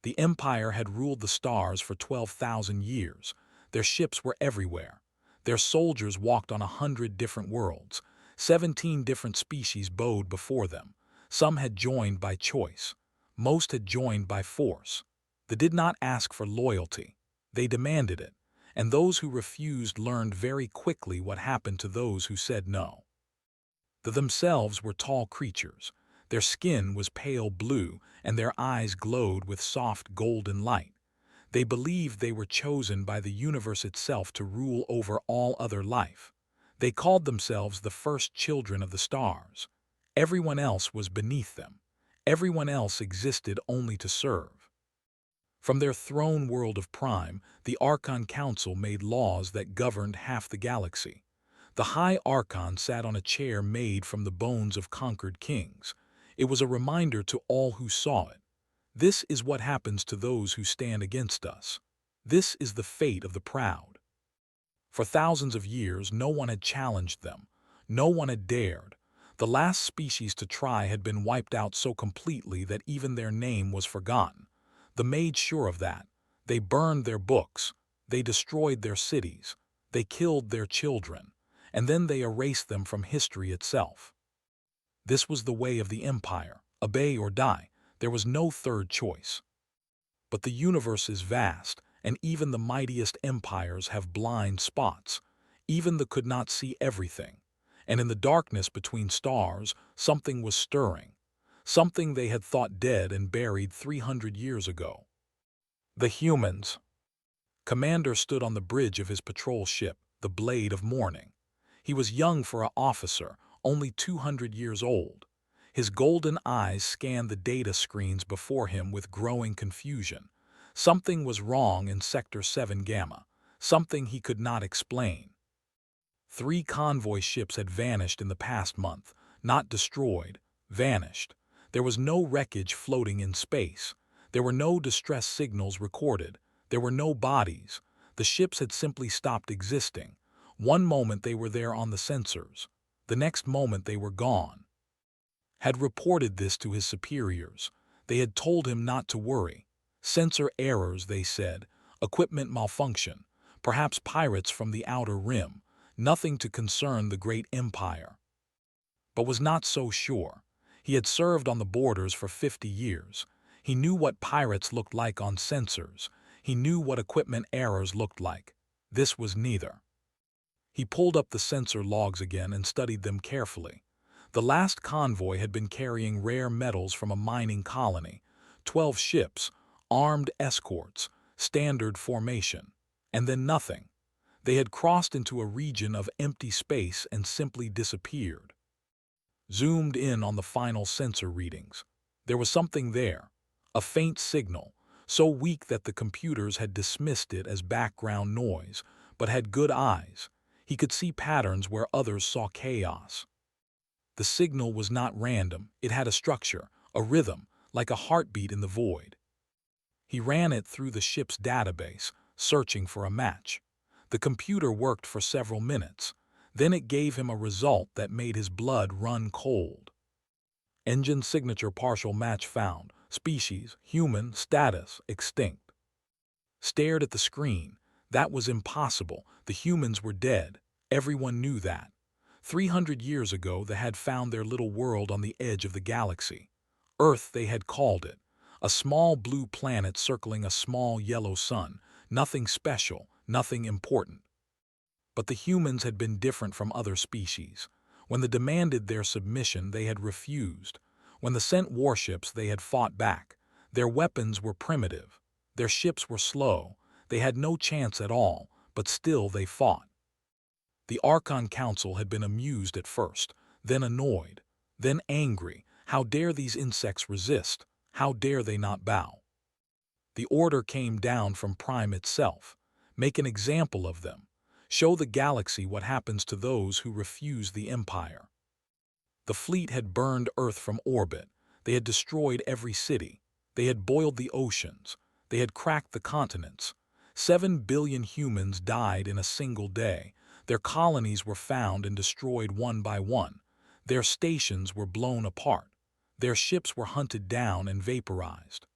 The Empire had ruled the stars for 12,000 years. Their ships were everywhere. Their soldiers walked on 100 different worlds. 17 different species bowed before them. Some had joined by choice. Most had joined by force. They did not ask for loyalty. They demanded it. And those who refused learned very quickly what happened to those who said no. They themselves were tall creatures. Their skin was pale blue, and their eyes glowed with soft golden light. They believed they were chosen by the universe itself to rule over all other life. They called themselves the first children of the stars. Everyone else was beneath them. Everyone else existed only to serve. From their throne world of Prime, the Archon Council made laws that governed half the galaxy. The High Archon sat on a chair made from the bones of conquered kings. It was a reminder to all who saw it. This is what happens to those who stand against us. This is the fate of the proud. For thousands of years, no one had challenged them. No one had dared. The last species to try had been wiped out so completely that even their name was forgotten. They made sure of that. They burned their books. They destroyed their cities. They killed their children. And then they erased them from history itself. This was the way of the Empire. Obey or die. There was no third choice. But the universe is vast, and even the mightiest empires have blind spots. Even they could not see everything. And in the darkness between stars, something was stirring. Something they had thought dead and buried 300 years ago. The humans. Commander stood on the bridge of his patrol ship, the Blade of Morning. He was young for an officer, only 200 years old. His golden eyes scanned the data screens before him with growing confusion. Something was wrong in Sector 7 Gamma, something he could not explain. 3 convoy ships had vanished in the past month, not destroyed, vanished. There was no wreckage floating in space. There were no distress signals recorded. There were no bodies. The ships had simply stopped existing. One moment they were there on the sensors. The next moment they were gone. Had reported this to his superiors. They had told him not to worry. Sensor errors, they said. Equipment malfunction. Perhaps pirates from the outer rim. Nothing to concern the great empire. But was not so sure. He had served on the borders for 50 years. He knew what pirates looked like on sensors. He knew what equipment errors looked like. This was neither. He pulled up the sensor logs again and studied them carefully. The last convoy had been carrying rare metals from a mining colony. 12 ships, armed escorts, standard formation. And then nothing. They had crossed into a region of empty space and simply disappeared. Zoomed in on the final sensor readings. There was something there, a faint signal, so weak that the computers had dismissed it as background noise, but had good eyes. He could see patterns where others saw chaos. The signal was not random, it had a structure, a rhythm, like a heartbeat in the void. He ran it through the ship's database, searching for a match. The computer worked for several minutes. Then it gave him a result that made his blood run cold. Engine signature partial match found. Species, human, status, extinct. Stared at the screen. That was impossible. The humans were dead. Everyone knew that. 300 years ago they had found their little world on the edge of the galaxy. Earth, they had called it. A small blue planet circling a small yellow sun. Nothing special, nothing important. But the humans had been different from other species. When they demanded their submission, they had refused. When they sent warships, they had fought back. Their weapons were primitive. Their ships were slow. They had no chance at all, but still they fought. The Archon Council had been amused at first, then annoyed, then angry. How dare these insects resist? How dare they not bow? The order came down from Prime itself. Make an example of them. Show the galaxy what happens to those who refuse the Empire. The fleet had burned Earth from orbit. They had destroyed every city. They had boiled the oceans. They had cracked the continents. 7 billion humans died in a single day. Their colonies were found and destroyed one by one. Their stations were blown apart. Their ships were hunted down and vaporized.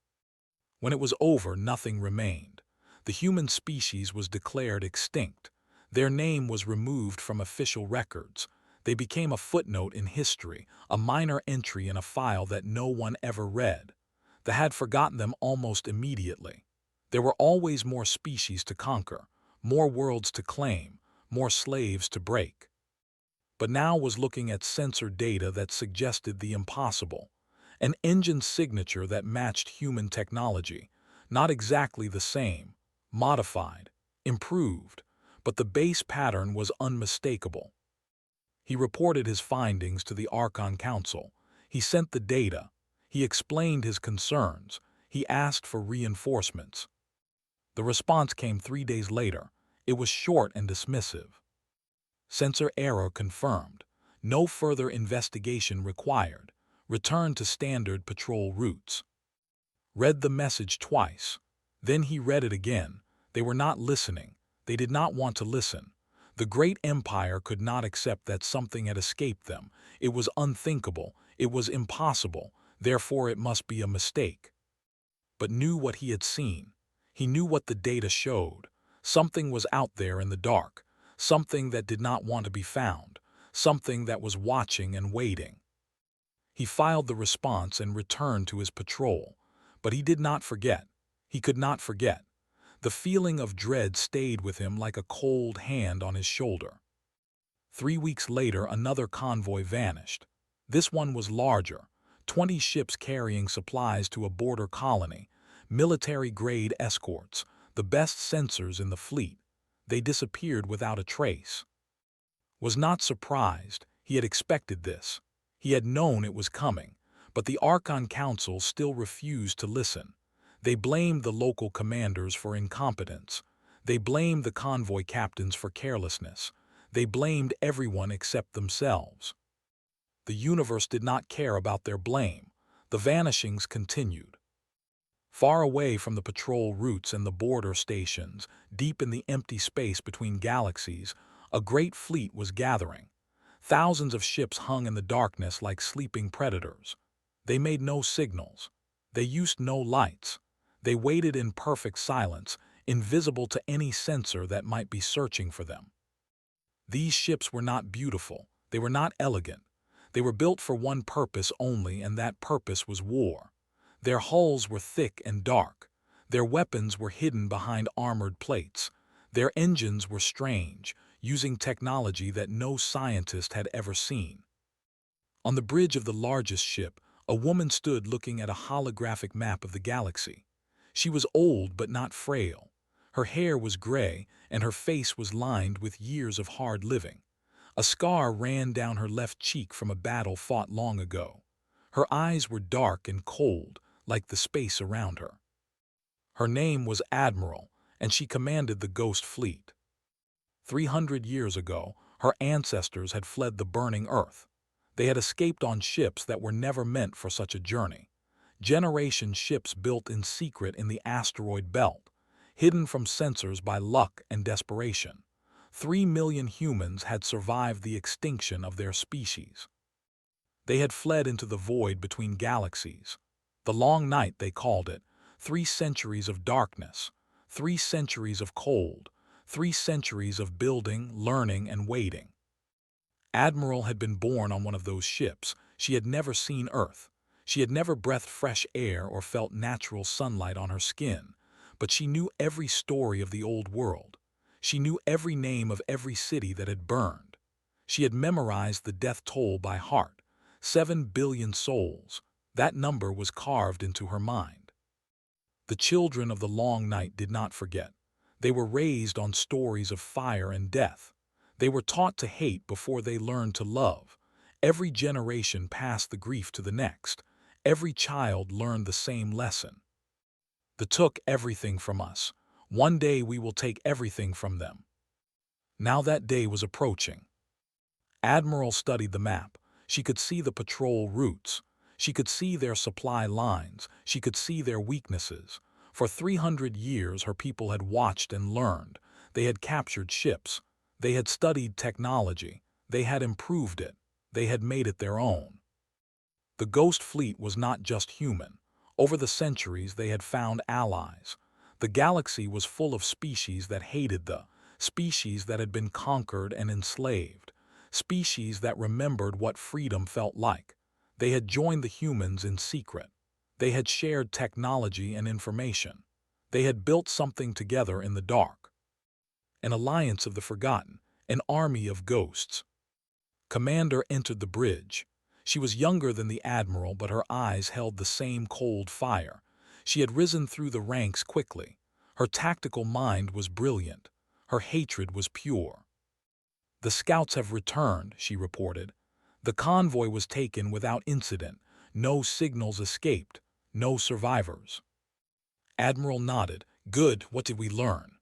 When it was over, nothing remained. The human species was declared extinct. Their name was removed from official records. They became a footnote in history, a minor entry in a file that no one ever read. They had forgotten them almost immediately. There were always more species to conquer, more worlds to claim, more slaves to break. But now was looking at sensor data that suggested the impossible. An engine signature that matched human technology, not exactly the same, modified, improved, but the base pattern was unmistakable. He reported his findings to the Archon Council. He sent the data. He explained his concerns. He asked for reinforcements. The response came 3 days later. It was short and dismissive. Sensor error confirmed. No further investigation required. Return to standard patrol routes. Read the message twice. Then he read it again. They were not listening. They did not want to listen. The great empire could not accept that something had escaped them. It was unthinkable. It was impossible. Therefore, it must be a mistake. But knew what he had seen. He knew what the data showed. Something was out there in the dark. Something that did not want to be found. Something that was watching and waiting. He filed the response and returned to his patrol. But he did not forget. He could not forget. The feeling of dread stayed with him like a cold hand on his shoulder. 3 weeks later, another convoy vanished. This one was larger. 20 ships carrying supplies to a border colony. Military-grade escorts. The best sensors in the fleet. They disappeared without a trace. Was not surprised. He had expected this. He had known it was coming. But the Archon Council still refused to listen. They blamed the local commanders for incompetence. They blamed the convoy captains for carelessness. They blamed everyone except themselves. The universe did not care about their blame. The vanishings continued. Far away from the patrol routes and the border stations, deep in the empty space between galaxies, a great fleet was gathering. Thousands of ships hung in the darkness like sleeping predators. They made no signals. They used no lights. They waited in perfect silence, invisible to any sensor that might be searching for them. These ships were not beautiful. They were not elegant. They were built for one purpose only, and that purpose was war. Their hulls were thick and dark. Their weapons were hidden behind armored plates. Their engines were strange, using technology that no scientist had ever seen. On the bridge of the largest ship, a woman stood looking at a holographic map of the galaxy. She was old but not frail. Her hair was gray, and her face was lined with years of hard living. A scar ran down her left cheek from a battle fought long ago. Her eyes were dark and cold, like the space around her. Her name was Admiral, and she commanded the Ghost Fleet. 300 years ago, her ancestors had fled the burning Earth. They had escaped on ships that were never meant for such a journey. Generation ships built in secret in the asteroid belt, hidden from sensors by luck and desperation. 3 million humans had survived the extinction of their species. They had fled into the void between galaxies. The long night, they called it. 3 centuries of darkness, 3 centuries of cold, 3 centuries of building, learning, and waiting. Admiral had been born on one of those ships. She had never seen Earth. She had never breathed fresh air or felt natural sunlight on her skin. But she knew every story of the old world. She knew every name of every city that had burned. She had memorized the death toll by heart. 7 billion souls. That number was carved into her mind. The children of the long night did not forget. They were raised on stories of fire and death. They were taught to hate before they learned to love. Every generation passed the grief to the next. Every child learned the same lesson. They took everything from us. One day we will take everything from them. Now that day was approaching. Admiral studied the map. She could see the patrol routes. She could see their supply lines. She could see their weaknesses. For 300 years her people had watched and learned. They had captured ships. They had studied technology. They had improved it. They had made it their own. The Ghost Fleet was not just human. Over the centuries, they had found allies. The galaxy was full of species that hated species that had been conquered and enslaved, species that remembered what freedom felt like. They had joined the humans in secret. They had shared technology and information. They had built something together in the dark. An alliance of the forgotten, an army of ghosts. Commander entered the bridge. She was younger than the admiral, but her eyes held the same cold fire. She had risen through the ranks quickly. Her tactical mind was brilliant. Her hatred was pure. "The scouts have returned," she reported. "The convoy was taken without incident. No signals escaped. No survivors." Admiral nodded. "Good, what did we learn?"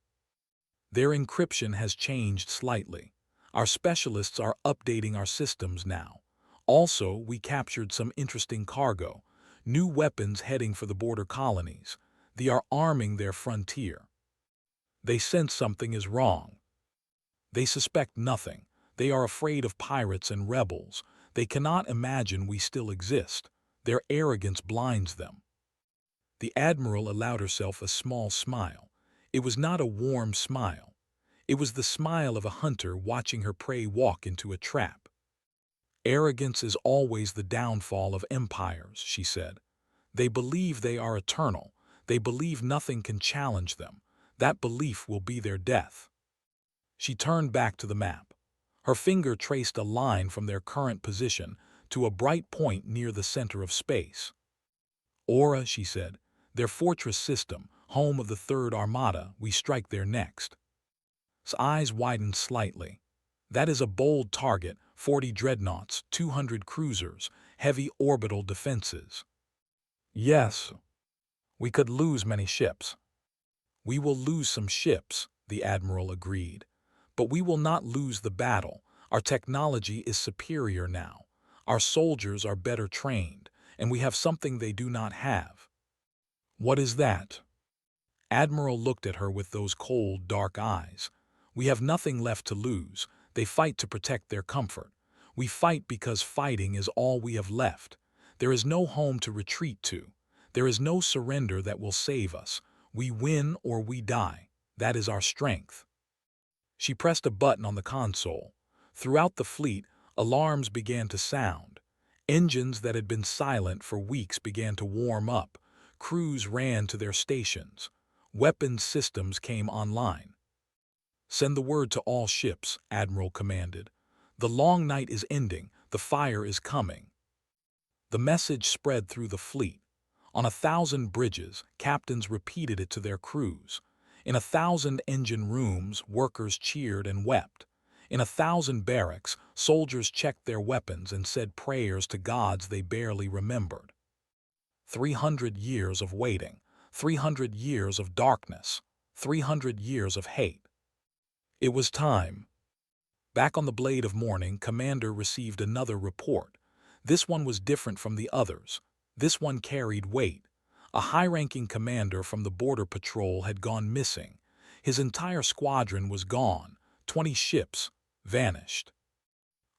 "Their encryption has changed slightly. Our specialists are updating our systems now. Also, we captured some interesting cargo, new weapons heading for the border colonies. They are arming their frontier. They sense something is wrong. They suspect nothing. They are afraid of pirates and rebels. They cannot imagine we still exist. Their arrogance blinds them." The admiral allowed herself a small smile. It was not a warm smile. It was the smile of a hunter watching her prey walk into a trap. "Arrogance is always the downfall of empires," she said. "They believe they are eternal. They believe nothing can challenge them. That belief will be their death." She turned back to the map. Her finger traced a line from their current position to a bright point near the center of space. "Aura," she said, "their fortress system, home of the Third Armada, we strike there next." His eyes widened slightly. "That is a bold target, 40 dreadnoughts, 200 cruisers, heavy orbital defenses." "Yes, we could lose many ships." "We will lose some ships," the admiral agreed. "But we will not lose the battle. Our technology is superior now. Our soldiers are better trained, and we have something they do not have." "What is that?" Admiral looked at her with those cold, dark eyes. "We have nothing left to lose. They fight to protect their comfort. We fight because fighting is all we have left. There is no home to retreat to. There is no surrender that will save us. We win or we die. That is our strength." She pressed a button on the console. Throughout the fleet, alarms began to sound. Engines that had been silent for weeks began to warm up. Crews ran to their stations. Weapons systems came online. "Send the word to all ships," Admiral commanded. "The long night is ending. The fire is coming." The message spread through the fleet. On 1,000 bridges, captains repeated it to their crews. In 1,000 engine rooms, workers cheered and wept. In 1,000 barracks, soldiers checked their weapons and said prayers to gods they barely remembered. 300 years of waiting, 300 years of darkness, 300 years of hate. It was time. Back on the Blade of Morning, Commander received another report. This one was different from the others. This one carried weight. A high-ranking commander from the Border Patrol had gone missing. His entire squadron was gone. 20 ships vanished.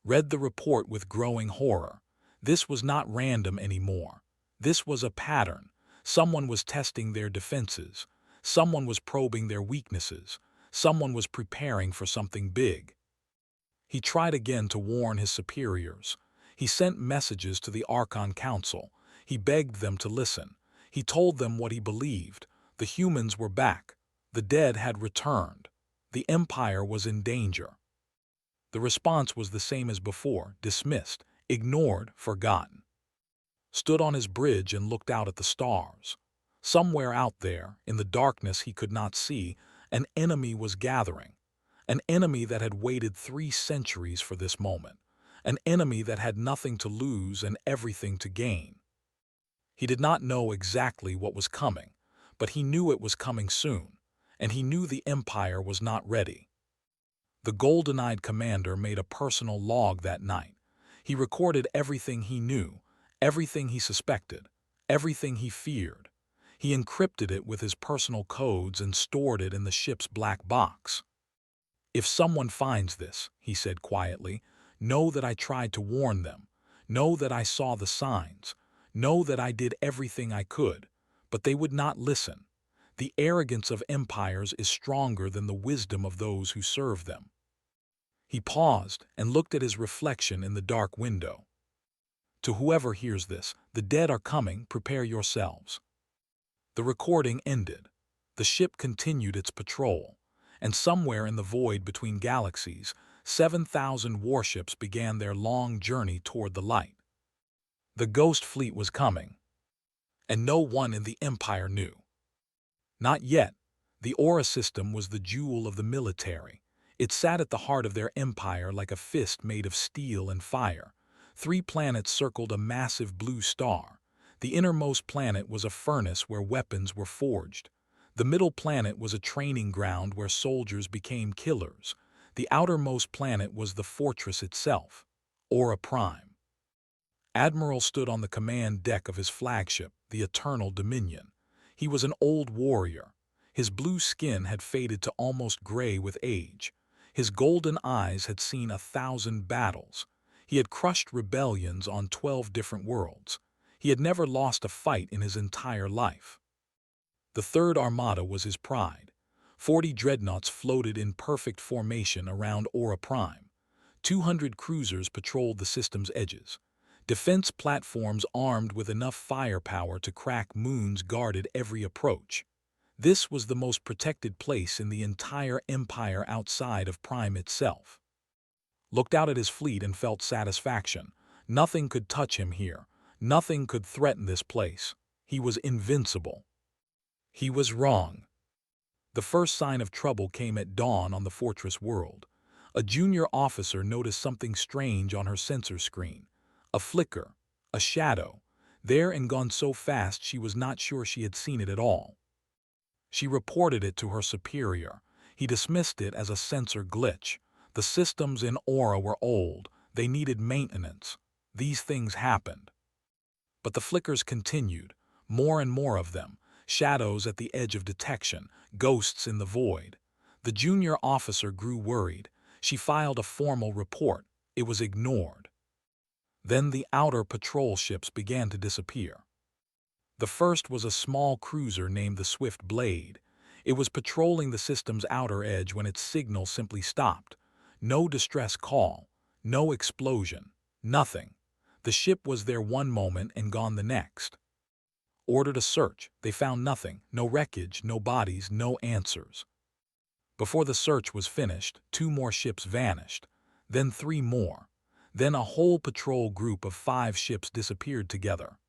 Read the report with growing horror. This was not random anymore. This was a pattern. Someone was testing their defenses. Someone was probing their weaknesses. Someone was preparing for something big. He tried again to warn his superiors. He sent messages to the Archon Council. He begged them to listen. He told them what he believed. The humans were back. The dead had returned. The Empire was in danger. The response was the same as before: dismissed, ignored, forgotten. Stood on his bridge and looked out at the stars. Somewhere out there, in the darkness he could not see, an enemy was gathering. An enemy that had waited 3 centuries for this moment. An enemy that had nothing to lose and everything to gain. He did not know exactly what was coming, but he knew it was coming soon, and he knew the Empire was not ready. The golden-eyed commander made a personal log that night. He recorded everything he knew, everything he suspected, everything he feared. He encrypted it with his personal codes and stored it in the ship's black box. "If someone finds this," he said quietly, "know that I tried to warn them. Know that I saw the signs. Know that I did everything I could, but they would not listen. The arrogance of empires is stronger than the wisdom of those who serve them." He paused and looked at his reflection in the dark window. "To whoever hears this, the dead are coming, prepare yourselves." The recording ended. The ship continued its patrol, and somewhere in the void between galaxies, 7,000 warships began their long journey toward the light. The Ghost Fleet was coming, and no one in the Empire knew. Not yet. The Aura system was the jewel of the military. It sat at the heart of their empire like a fist made of steel and fire. 3 planets circled a massive blue star. The innermost planet was a furnace where weapons were forged. The middle planet was a training ground where soldiers became killers. The outermost planet was the fortress itself, Aura Prime. Admiral stood on the command deck of his flagship, the Eternal Dominion. He was an old warrior. His blue skin had faded to almost gray with age. His golden eyes had seen 1,000 battles. He had crushed rebellions on 12 different worlds. He had never lost a fight in his entire life. The Third Armada was his pride. 40 dreadnoughts floated in perfect formation around Aura Prime. 200 cruisers patrolled the system's edges. Defense platforms armed with enough firepower to crack moons guarded every approach. This was the most protected place in the entire empire outside of Prime itself. Looked out at his fleet and felt satisfaction. Nothing could touch him here. Nothing could threaten this place. He was invincible. He was wrong. The first sign of trouble came at dawn on the fortress world. A junior officer noticed something strange on her sensor screen. A flicker, a shadow, there and gone so fast she was not sure she had seen it at all. She reported it to her superior. He dismissed it as a sensor glitch. The systems in Aura were old. They needed maintenance. These things happened. But the flickers continued, more and more of them, shadows at the edge of detection, ghosts in the void. The junior officer grew worried. She filed a formal report. It was ignored. Then the outer patrol ships began to disappear. The first was a small cruiser named the Swift Blade. It was patrolling the system's outer edge when its signal simply stopped. No distress call, no explosion, nothing. The ship was there one moment and gone the next. Ordered a search. They found nothing, no wreckage, no bodies, no answers. Before the search was finished, 2 more ships vanished, then 3 more. Then a whole patrol group of 5 ships disappeared together.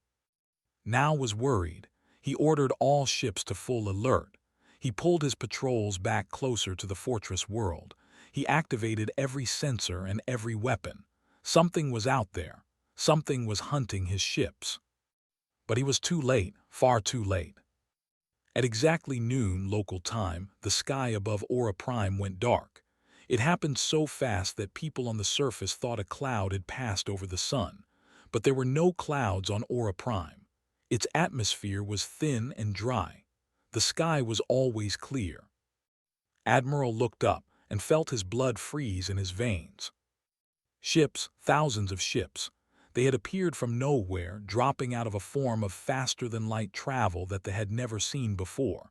Now was worried. He ordered all ships to full alert. He pulled his patrols back closer to the fortress world. He activated every sensor and every weapon. Something was out there. Something was hunting his ships. But he was too late, far too late. At exactly noon local time, the sky above Aura Prime went dark. It happened so fast that people on the surface thought a cloud had passed over the sun. But there were no clouds on Aura Prime. Its atmosphere was thin and dry. The sky was always clear. Admiral looked up and felt his blood freeze in his veins. Ships, thousands of ships. They had appeared from nowhere, dropping out of a form of faster-than-light travel that they had never seen before.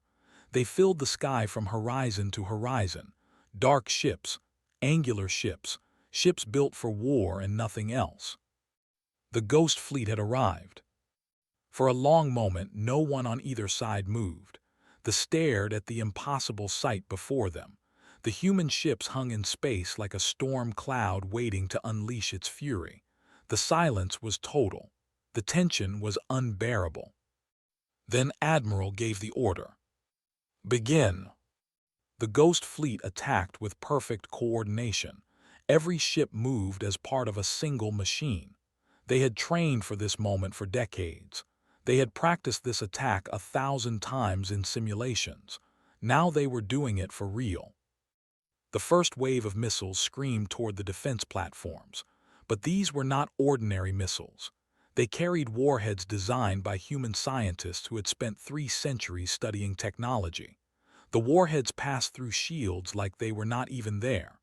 They filled the sky from horizon to horizon. Dark ships, angular ships, ships built for war and nothing else. The Ghost Fleet had arrived. For a long moment, no one on either side moved. They stared at the impossible sight before them. The human ships hung in space like a storm cloud waiting to unleash its fury. The silence was total. The tension was unbearable. Then Admiral gave the order. Begin. The Ghost Fleet attacked with perfect coordination. Every ship moved as part of a single machine. They had trained for this moment for decades. They had practiced this attack 1,000 times in simulations. Now they were doing it for real. The first wave of missiles screamed toward the defense platforms. But these were not ordinary missiles. They carried warheads designed by human scientists who had spent 3 centuries studying technology. The warheads passed through shields like they were not even there.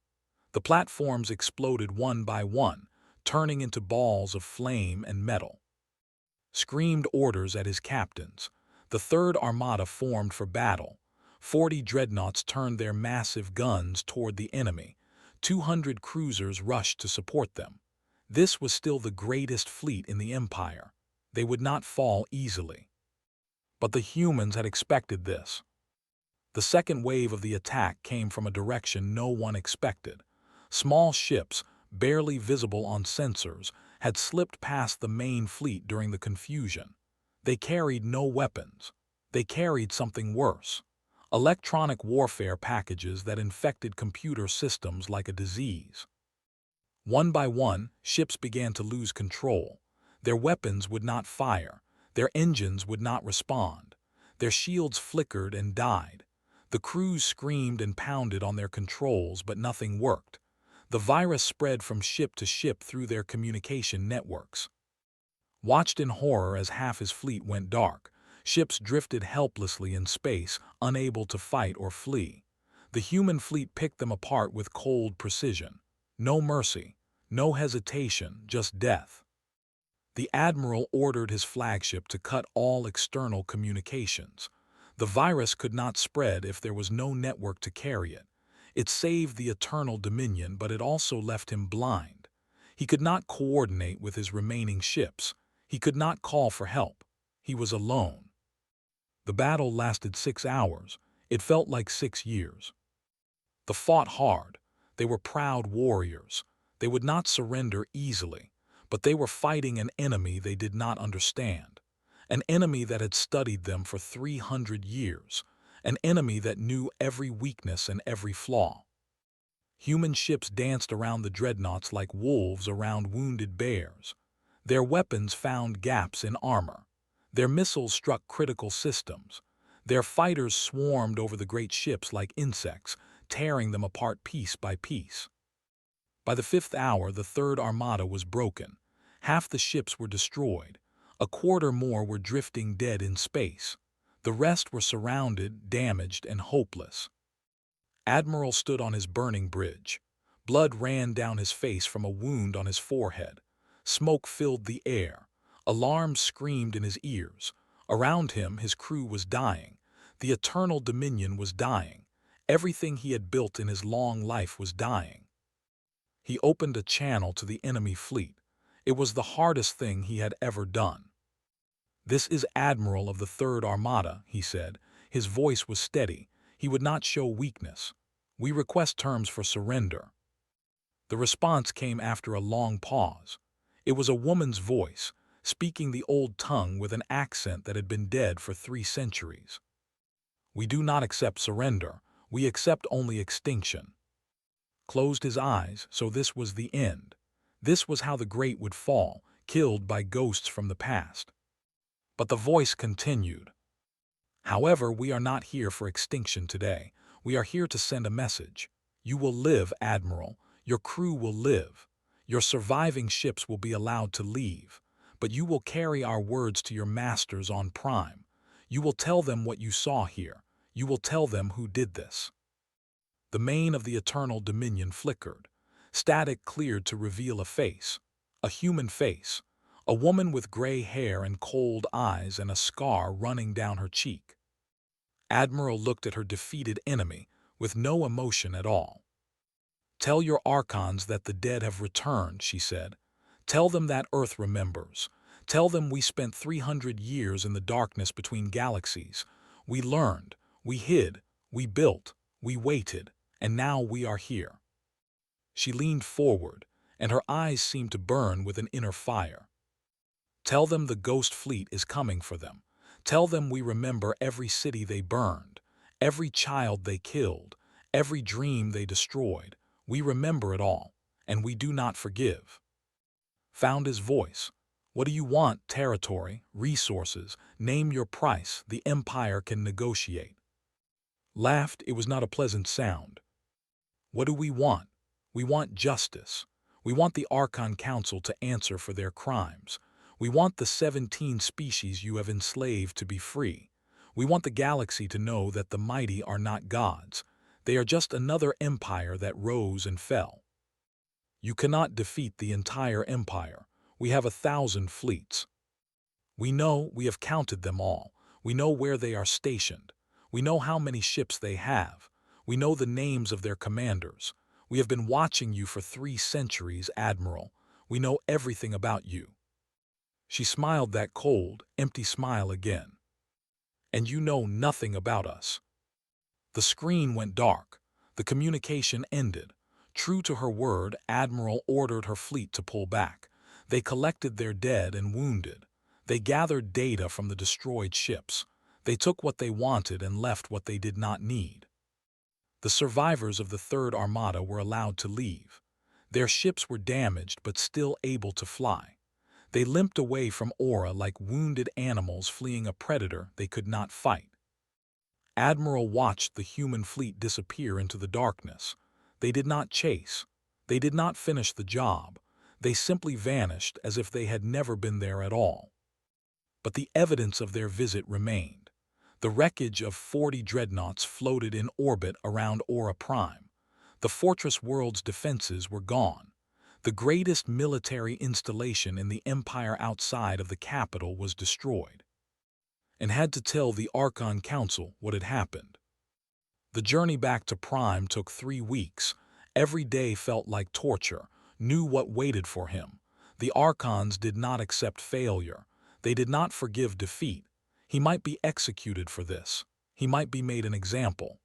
The platforms exploded one by one, turning into balls of flame and metal. screamed orders at his captains. The Third Armada formed for battle. 40 dreadnoughts turned their massive guns toward the enemy. 200 cruisers rushed to support them. This was still the greatest fleet in the Empire. They would not fall easily. But the humans had expected this. The second wave of the attack came from a direction no one expected. Small ships, barely visible on sensors, had slipped past the main fleet during the confusion. They carried no weapons. They carried something worse. Electronic warfare packages that infected computer systems like a disease. One by one, ships began to lose control. Their weapons would not fire. Their engines would not respond. Their shields flickered and died. The crews screamed and pounded on their controls, but nothing worked. The virus spread from ship to ship through their communication networks. Watched in horror as half his fleet went dark, ships drifted helplessly in space, unable to fight or flee. The human fleet picked them apart with cold precision. No mercy, no hesitation, just death. The admiral ordered his flagship to cut all external communications. The virus could not spread if there was no network to carry it. It saved the Eternal Dominion, but it also left him blind. He could not coordinate with his remaining ships. He could not call for help. He was alone. The battle lasted 6 hours. It felt like 6 years. They fought hard. They were proud warriors. They would not surrender easily, but they were fighting an enemy they did not understand. An enemy that had studied them for 300 years. An enemy that knew every weakness and every flaw. Human ships danced around the dreadnoughts like wolves around wounded bears. Their weapons found gaps in armor. Their missiles struck critical systems. Their fighters swarmed over the great ships like insects, tearing them apart piece by piece. By the 5th hour, the Third Armada was broken. Half the ships were destroyed. A quarter more were drifting dead in space. The rest were surrounded, damaged, and hopeless. Admiral stood on his burning bridge. Blood ran down his face from a wound on his forehead. Smoke filled the air. Alarms screamed in his ears. Around him, his crew was dying. The Eternal Dominion was dying. Everything he had built in his long life was dying. He opened a channel to the enemy fleet. It was the hardest thing he had ever done. "This is Admiral of the Third Armada," he said. His voice was steady. He would not show weakness. "We request terms for surrender." The response came after a long pause. It was a woman's voice, speaking the old tongue with an accent that had been dead for 3 centuries. "We do not accept surrender. We accept only extinction." Closed his eyes, so this was the end. This was how the great would fall, killed by ghosts from the past. But the voice continued. "However, we are not here for extinction today. We are here to send a message. You will live, Admiral. Your crew will live. Your surviving ships will be allowed to leave. But you will carry our words to your masters on Prime. You will tell them what you saw here. You will tell them who did this." The mane of the Eternal Dominion flickered. Static cleared to reveal a face. A human face. A woman with gray hair and cold eyes and a scar running down her cheek. Admiral looked at her defeated enemy with no emotion at all. "Tell your Archons that the dead have returned," she said. "Tell them that Earth remembers. Tell them we spent 300 years in the darkness between galaxies. We learned, we hid, we built, we waited, and now we are here." She leaned forward, and her eyes seemed to burn with an inner fire. "Tell them the Ghost Fleet is coming for them. Tell them we remember every city they burned, every child they killed, every dream they destroyed. We remember it all, and we do not forgive." Found his voice. "What do you want? Territory, resources, name your price. The Empire can negotiate." Laughed. It was not a pleasant sound. "What do we want? We want justice. We want the Archon Council to answer for their crimes. We want the 17 species you have enslaved to be free. We want the galaxy to know that the mighty are not gods. They are just another empire that rose and fell. You cannot defeat the entire empire. We have 1,000 fleets." We know, we have counted them all. We know where they are stationed. We know how many ships they have. We know the names of their commanders. We have been watching you for 3 centuries, Admiral. We know everything about you." She smiled that cold, empty smile again. "And you know nothing about us." The screen went dark. The communication ended. True to her word, Admiral ordered her fleet to pull back. They collected their dead and wounded. They gathered data from the destroyed ships. They took what they wanted and left what they did not need. The survivors of the Third Armada were allowed to leave. Their ships were damaged but still able to fly. They limped away from Aura like wounded animals fleeing a predator they could not fight. Admiral watched the human fleet disappear into the darkness. They did not chase. They did not finish the job. They simply vanished as if they had never been there at all. But the evidence of their visit remained. The wreckage of 40 dreadnoughts floated in orbit around Aura Prime. The fortress world's defenses were gone. The greatest military installation in the Empire outside of the capital was destroyed, and had to tell the Archon Council what had happened. The journey back to Prime took 3 weeks. Every day felt like torture, knew what waited for him. The Archons did not accept failure. They did not forgive defeat. He might be executed for this. He might be made an example.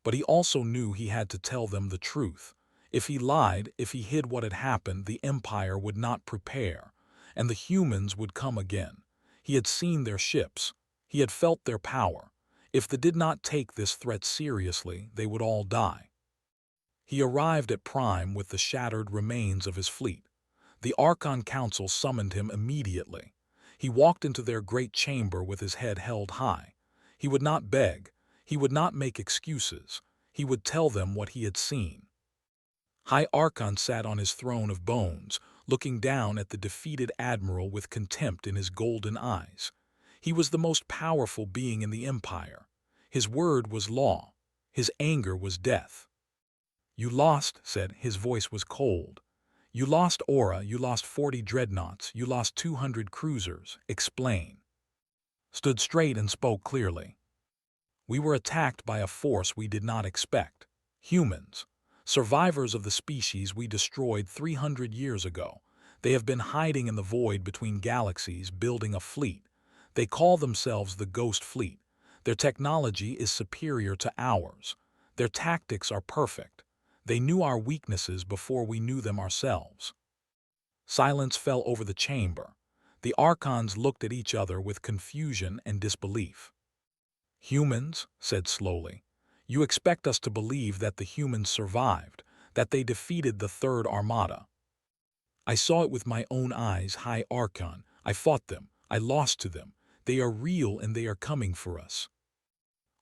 But he also knew he had to tell them the truth. If he lied, if he hid what had happened, the Empire would not prepare, and the humans would come again. He had seen their ships. He had felt their power. If they did not take this threat seriously, they would all die. He arrived at Prime with the shattered remains of his fleet. The Archon Council summoned him immediately. He walked into their great chamber with his head held high. He would not beg. He would not make excuses. He would tell them what he had seen. High Archon sat on his throne of bones, looking down at the defeated admiral with contempt in his golden eyes. He was the most powerful being in the Empire. His word was law. His anger was death. "You lost," said. His voice was cold. "You lost Aura, you lost 40 dreadnoughts, you lost 200 cruisers. Explain." Stood straight and spoke clearly. "We were attacked by a force we did not expect. Humans. Survivors of the species we destroyed 300 years ago. They have been hiding in the void between galaxies, building a fleet. They call themselves the Ghost Fleet. Their technology is superior to ours. Their tactics are perfect. They knew our weaknesses before we knew them ourselves." Silence fell over the chamber. The Archons looked at each other with confusion and disbelief. "Humans," said slowly, "you expect us to believe that the humans survived, that they defeated the Third Armada." "I saw it with my own eyes, High Archon. I fought them. I lost to them. They are real and they are coming for us."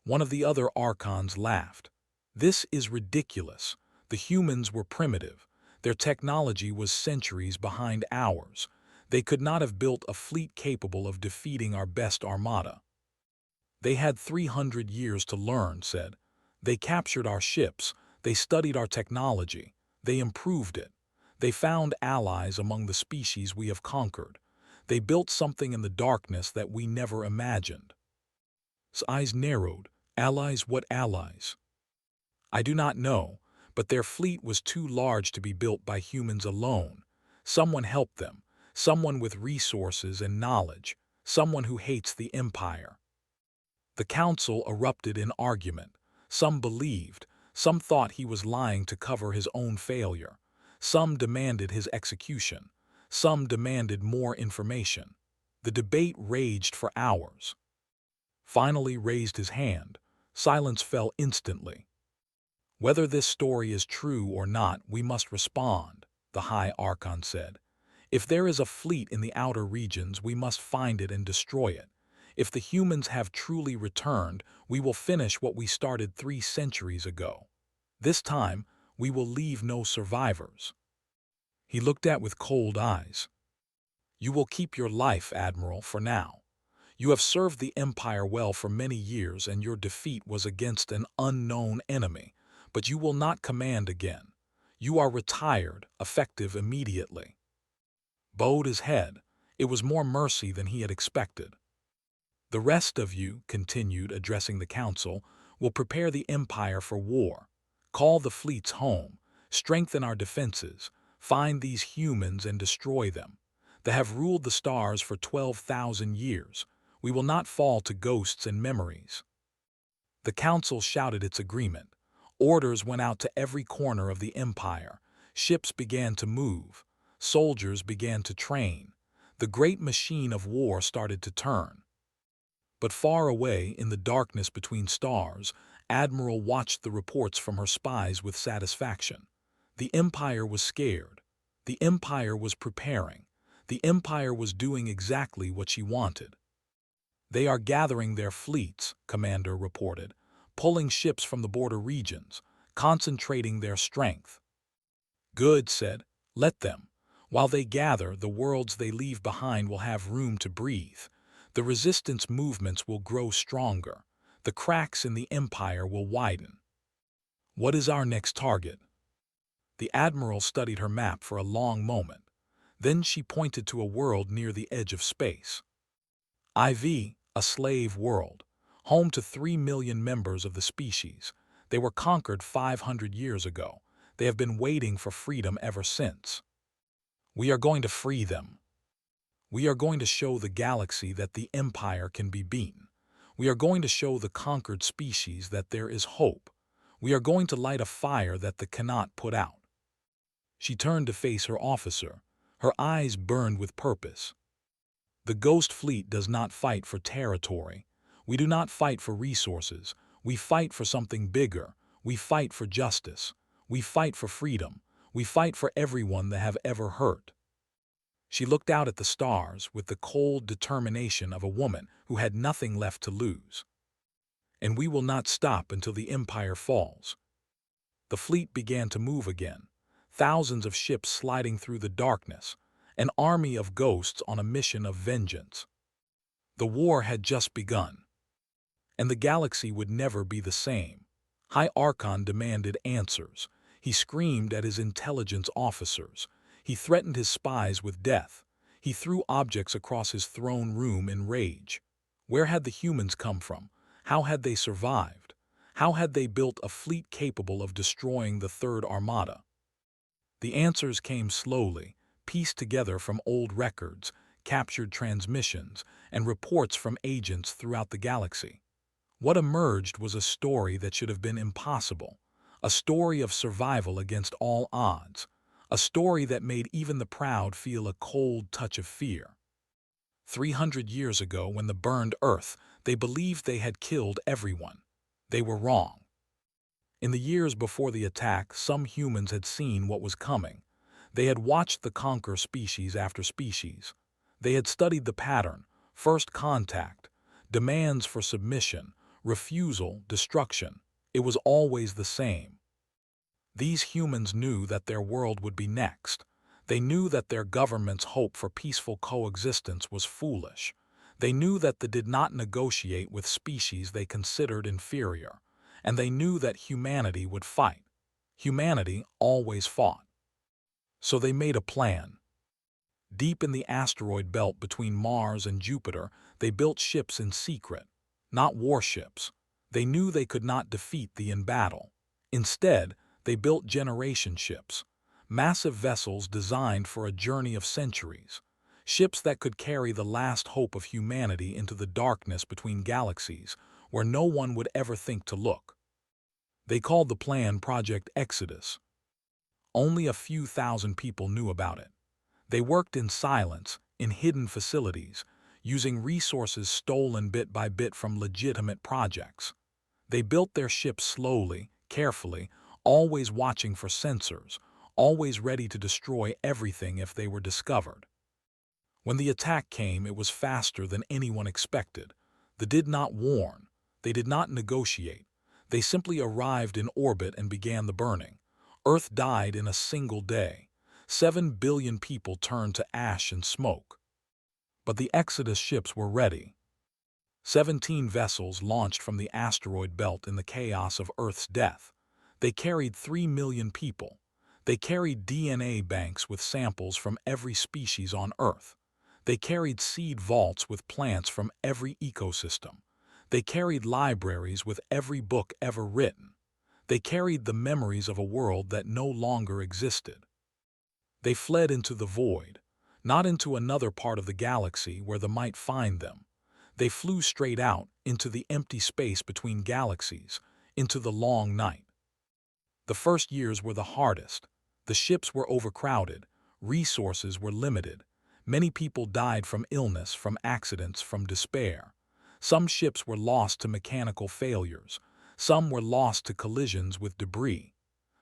One of the other Archons laughed. "This is ridiculous. The humans were primitive. Their technology was centuries behind ours. They could not have built a fleet capable of defeating our best armada." "They had 300 years to learn," said. "They captured our ships. They studied our technology. They improved it. They found allies among the species we have conquered. They built something in the darkness that we never imagined." His eyes narrowed. "Allies? What allies?" "I do not know. But their fleet was too large to be built by humans alone. Someone helped them, someone with resources and knowledge, someone who hates the Empire." The council erupted in argument. Some believed, some thought he was lying to cover his own failure. Some demanded his execution. Some demanded more information. The debate raged for hours. Finally raised his hand. Silence fell instantly. "Whether this story is true or not, we must respond," the High Archon said. "If there is a fleet in the outer regions, we must find it and destroy it. If the humans have truly returned, we will finish what we started 3 centuries ago. This time, we will leave no survivors." He looked at with cold eyes. "You will keep your life, Admiral, for now. You have served the Empire well for many years and your defeat was against an unknown enemy. But you will not command again. You are retired, effective immediately." Bowed his head. It was more mercy than he had expected. The rest of you, continued, addressing the council, will prepare the Empire for war. Call the fleets home, strengthen our defenses, find these humans and destroy them. They have ruled the stars for 12,000 years. We will not fall to ghosts and memories. The council shouted its agreement. Orders went out to every corner of the empire. Ships began to move. Soldiers began to train. The great machine of war started to turn. But far away, in the darkness between stars, Admiral watched the reports from her spies with satisfaction. The Empire was scared. The Empire was preparing. The Empire was doing exactly what she wanted. They are gathering their fleets, Commander reported, pulling ships from the border regions, concentrating their strength. Good, said. Let them. While they gather, the worlds they leave behind will have room to breathe. The resistance movements will grow stronger. The cracks in the empire will widen. What is our next target? The Admiral studied her map for a long moment. Then she pointed to a world near the edge of space. IV, a slave world, home to 3 million members of the species. They were conquered 500 years ago. They have been waiting for freedom ever since. We are going to free them. We are going to show the galaxy that the Empire can be beaten. We are going to show the conquered species that there is hope. We are going to light a fire that they cannot put out. She turned to face her officer. Her eyes burned with purpose. The Ghost Fleet does not fight for territory. We do not fight for resources. We fight for something bigger. We fight for justice. We fight for freedom. We fight for everyone they have ever hurt. She looked out at the stars with the cold determination of a woman who had nothing left to lose. And we will not stop until the Empire falls. The fleet began to move again, thousands of ships sliding through the darkness, an army of ghosts on a mission of vengeance. The war had just begun, and the galaxy would never be the same. High Archon demanded answers. He screamed at his intelligence officers. He threatened his spies with death. He threw objects across his throne room in rage. Where had the humans come from? How had they survived? How had they built a fleet capable of destroying the Third Armada? The answers came slowly, pieced together from old records, captured transmissions, and reports from agents throughout the galaxy. What emerged was a story that should have been impossible, a story of survival against all odds, a story that made even the proud feel a cold touch of fear. 300 years ago, when they burned Earth, they believed they had killed everyone. They were wrong. In the years before the attack, some humans had seen what was coming. They had watched the conquer species after species. They had studied the pattern: first contact, demands for submission, refusal, destruction. It was always the same. These humans knew that their world would be next. They knew that their government's hope for peaceful coexistence was foolish. They knew that they did not negotiate with species they considered inferior. And they knew that humanity would fight. Humanity always fought. So they made a plan. Deep in the asteroid belt between Mars and Jupiter, they built ships in secret, not warships. They knew they could not defeat them in battle. Instead, they built generation ships, massive vessels designed for a journey of centuries, ships that could carry the last hope of humanity into the darkness between galaxies, where no one would ever think to look. They called the plan Project Exodus. Only a few thousand people knew about it. They worked in silence, in hidden facilities, using resources stolen bit by bit from legitimate projects. They built their ships slowly, carefully, always watching for sensors, always ready to destroy everything if they were discovered. When the attack came, it was faster than anyone expected. They did not warn. They did not negotiate. They simply arrived in orbit and began the burning. Earth died in a single day. 7 billion people turned to ash and smoke. But the Exodus ships were ready. 17 vessels launched from the asteroid belt in the chaos of Earth's death. They carried 3 million people. They carried DNA banks with samples from every species on Earth. They carried seed vaults with plants from every ecosystem. They carried libraries with every book ever written. They carried the memories of a world that no longer existed. They fled into the void, not into another part of the galaxy where they might find them. They flew straight out into the empty space between galaxies, into the long night. The first years were the hardest. The ships were overcrowded, resources were limited. Many people died from illness, from accidents, from despair. Some ships were lost to mechanical failures. Some were lost to collisions with debris.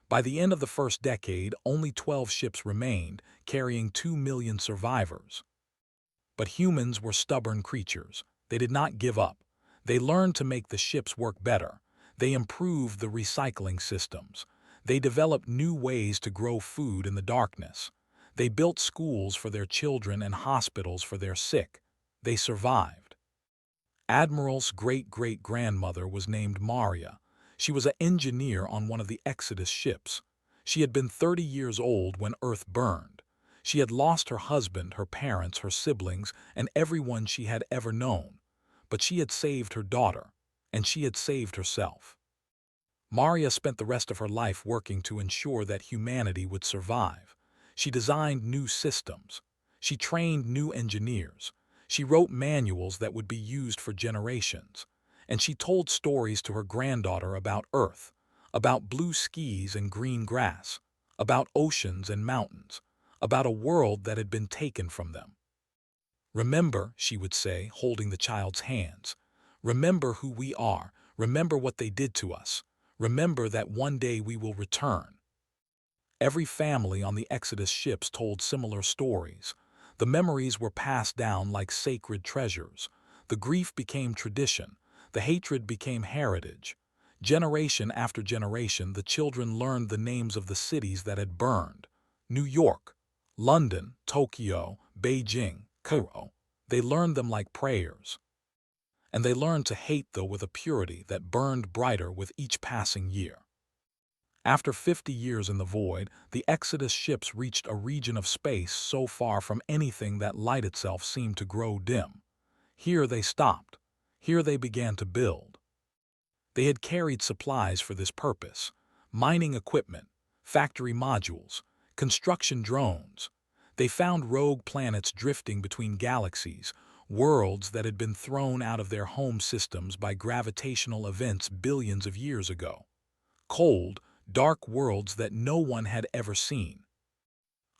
By the end of the first decade, only 12 ships remained, carrying 2 million survivors. But humans were stubborn creatures. They did not give up. They learned to make the ships work better. They improved the recycling systems. They developed new ways to grow food in the darkness. They built schools for their children and hospitals for their sick. They survived. Admiral's great-great-grandmother was named Maria. She was an engineer on one of the Exodus ships. She had been 30 years old when Earth burned. She had lost her husband, her parents, her siblings, and everyone she had ever known. But she had saved her daughter, and she had saved herself. Maria spent the rest of her life working to ensure that humanity would survive. She designed new systems. She trained new engineers. She wrote manuals that would be used for generations. And she told stories to her granddaughter about Earth, about blue skies and green grass, about oceans and mountains, about a world that had been taken from them. "Remember," she would say, holding the child's hands. "Remember who we are. Remember what they did to us. Remember that one day we will return." Every family on the Exodus ships told similar stories. The memories were passed down like sacred treasures. The grief became tradition. The hatred became heritage. Generation after generation, the children learned the names of the cities that had burned. New York, London, Tokyo, Beijing, Cairo. They learned them like prayers. And they learned to hate them with a purity that burned brighter with each passing year. After 50 years in the void, the Exodus ships reached a region of space so far from anything that light itself seemed to grow dim. Here they stopped. Here they began to build. They had carried supplies for this purpose: mining equipment, factory modules, construction drones. They found rogue planets drifting between galaxies, worlds that had been thrown out of their home systems by gravitational events billions of years ago. Cold, dark worlds that no one had ever seen.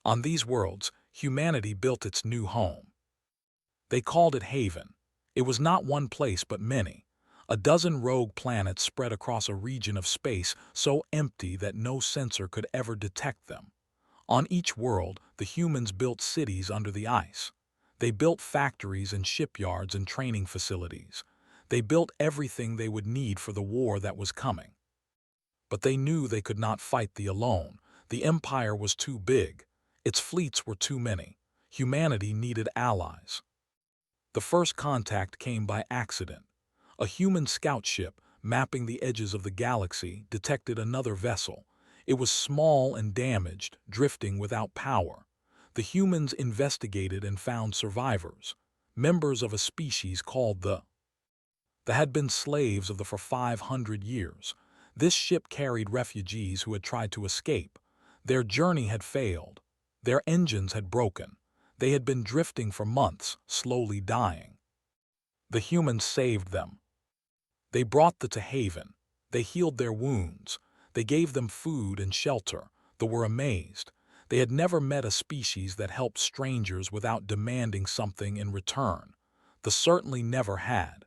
On these worlds, humanity built its new home. They called it Haven. It was not one place but many. A dozen rogue planets spread across a region of space so empty that no sensor could ever detect them. On each world, the humans built cities under the ice. They built factories and shipyards and training facilities. They built everything they would need for the war that was coming. But they knew they could not fight alone. The Empire was too big. Its fleets were too many. Humanity needed allies. The first contact came by accident. A human scout ship, mapping the edges of the galaxy, detected another vessel. It was small and damaged, drifting without power. The humans investigated and found survivors, members of a species called the had been slaves of the for 500 years. This ship carried refugees who had tried to escape. Their journey had failed. Their engines had broken. They had been drifting for months, slowly dying. The humans saved them. They brought them to Haven. They healed their wounds. They gave them food and shelter. They were amazed. They had never met a species that helped strangers without demanding something in return. They certainly never had.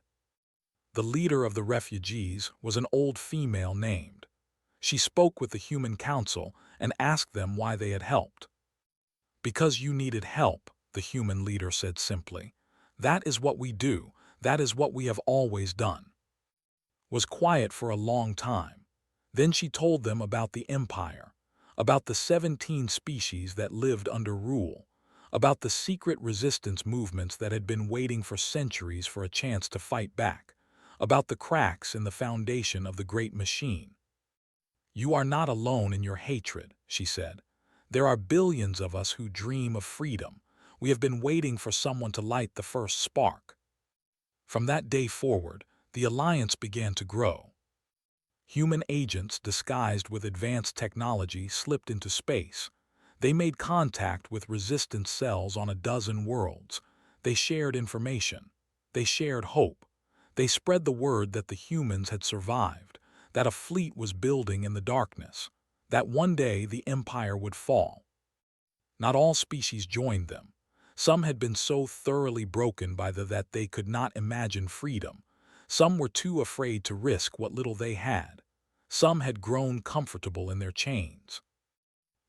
The leader of the refugees was an old female named. She spoke with the human council and asked them why they had helped. "Because you needed help," the human leader said simply. "That is what we do. That is what we have always done." Was quiet for a long time. Then she told them about the Empire, about the 17 species that lived under rule, about the secret resistance movements that had been waiting for centuries for a chance to fight back, about the cracks in the foundation of the great machine. "You are not alone in your hatred," she said. "There are billions of us who dream of freedom. We have been waiting for someone to light the first spark." From that day forward, the alliance began to grow. Human agents disguised with advanced technology slipped into space. They made contact with resistance cells on a dozen worlds. They shared information. They shared hope. They spread the word that the humans had survived, that a fleet was building in the darkness, that one day the empire would fall. Not all species joined them. Some had been so thoroughly broken by that they could not imagine freedom. Some were too afraid to risk what little they had. Some had grown comfortable in their chains.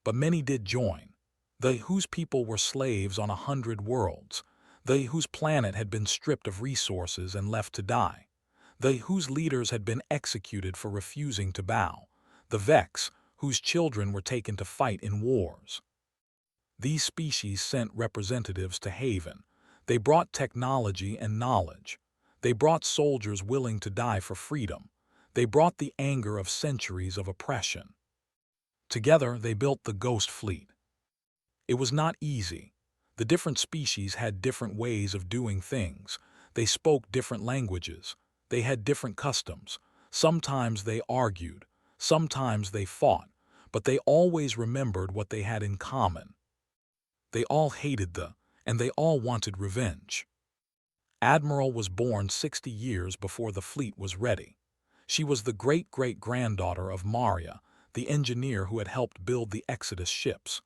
But many did join. They whose people were slaves on 100 worlds. They whose planet had been stripped of resources and left to die. They whose leaders had been executed for refusing to bow. The Vex, whose children were taken to fight in wars. These species sent representatives to Haven. They brought technology and knowledge. They brought soldiers willing to die for freedom. They brought the anger of centuries of oppression. Together, they built the Ghost Fleet. It was not easy. The different species had different ways of doing things. They spoke different languages. They had different customs. Sometimes they argued. Sometimes they fought. But they always remembered what they had in common. They all hated and they all wanted revenge. Admiral was born 60 years before the fleet was ready. She was the great-great-granddaughter of Maria, the engineer who had helped build the Exodus ships.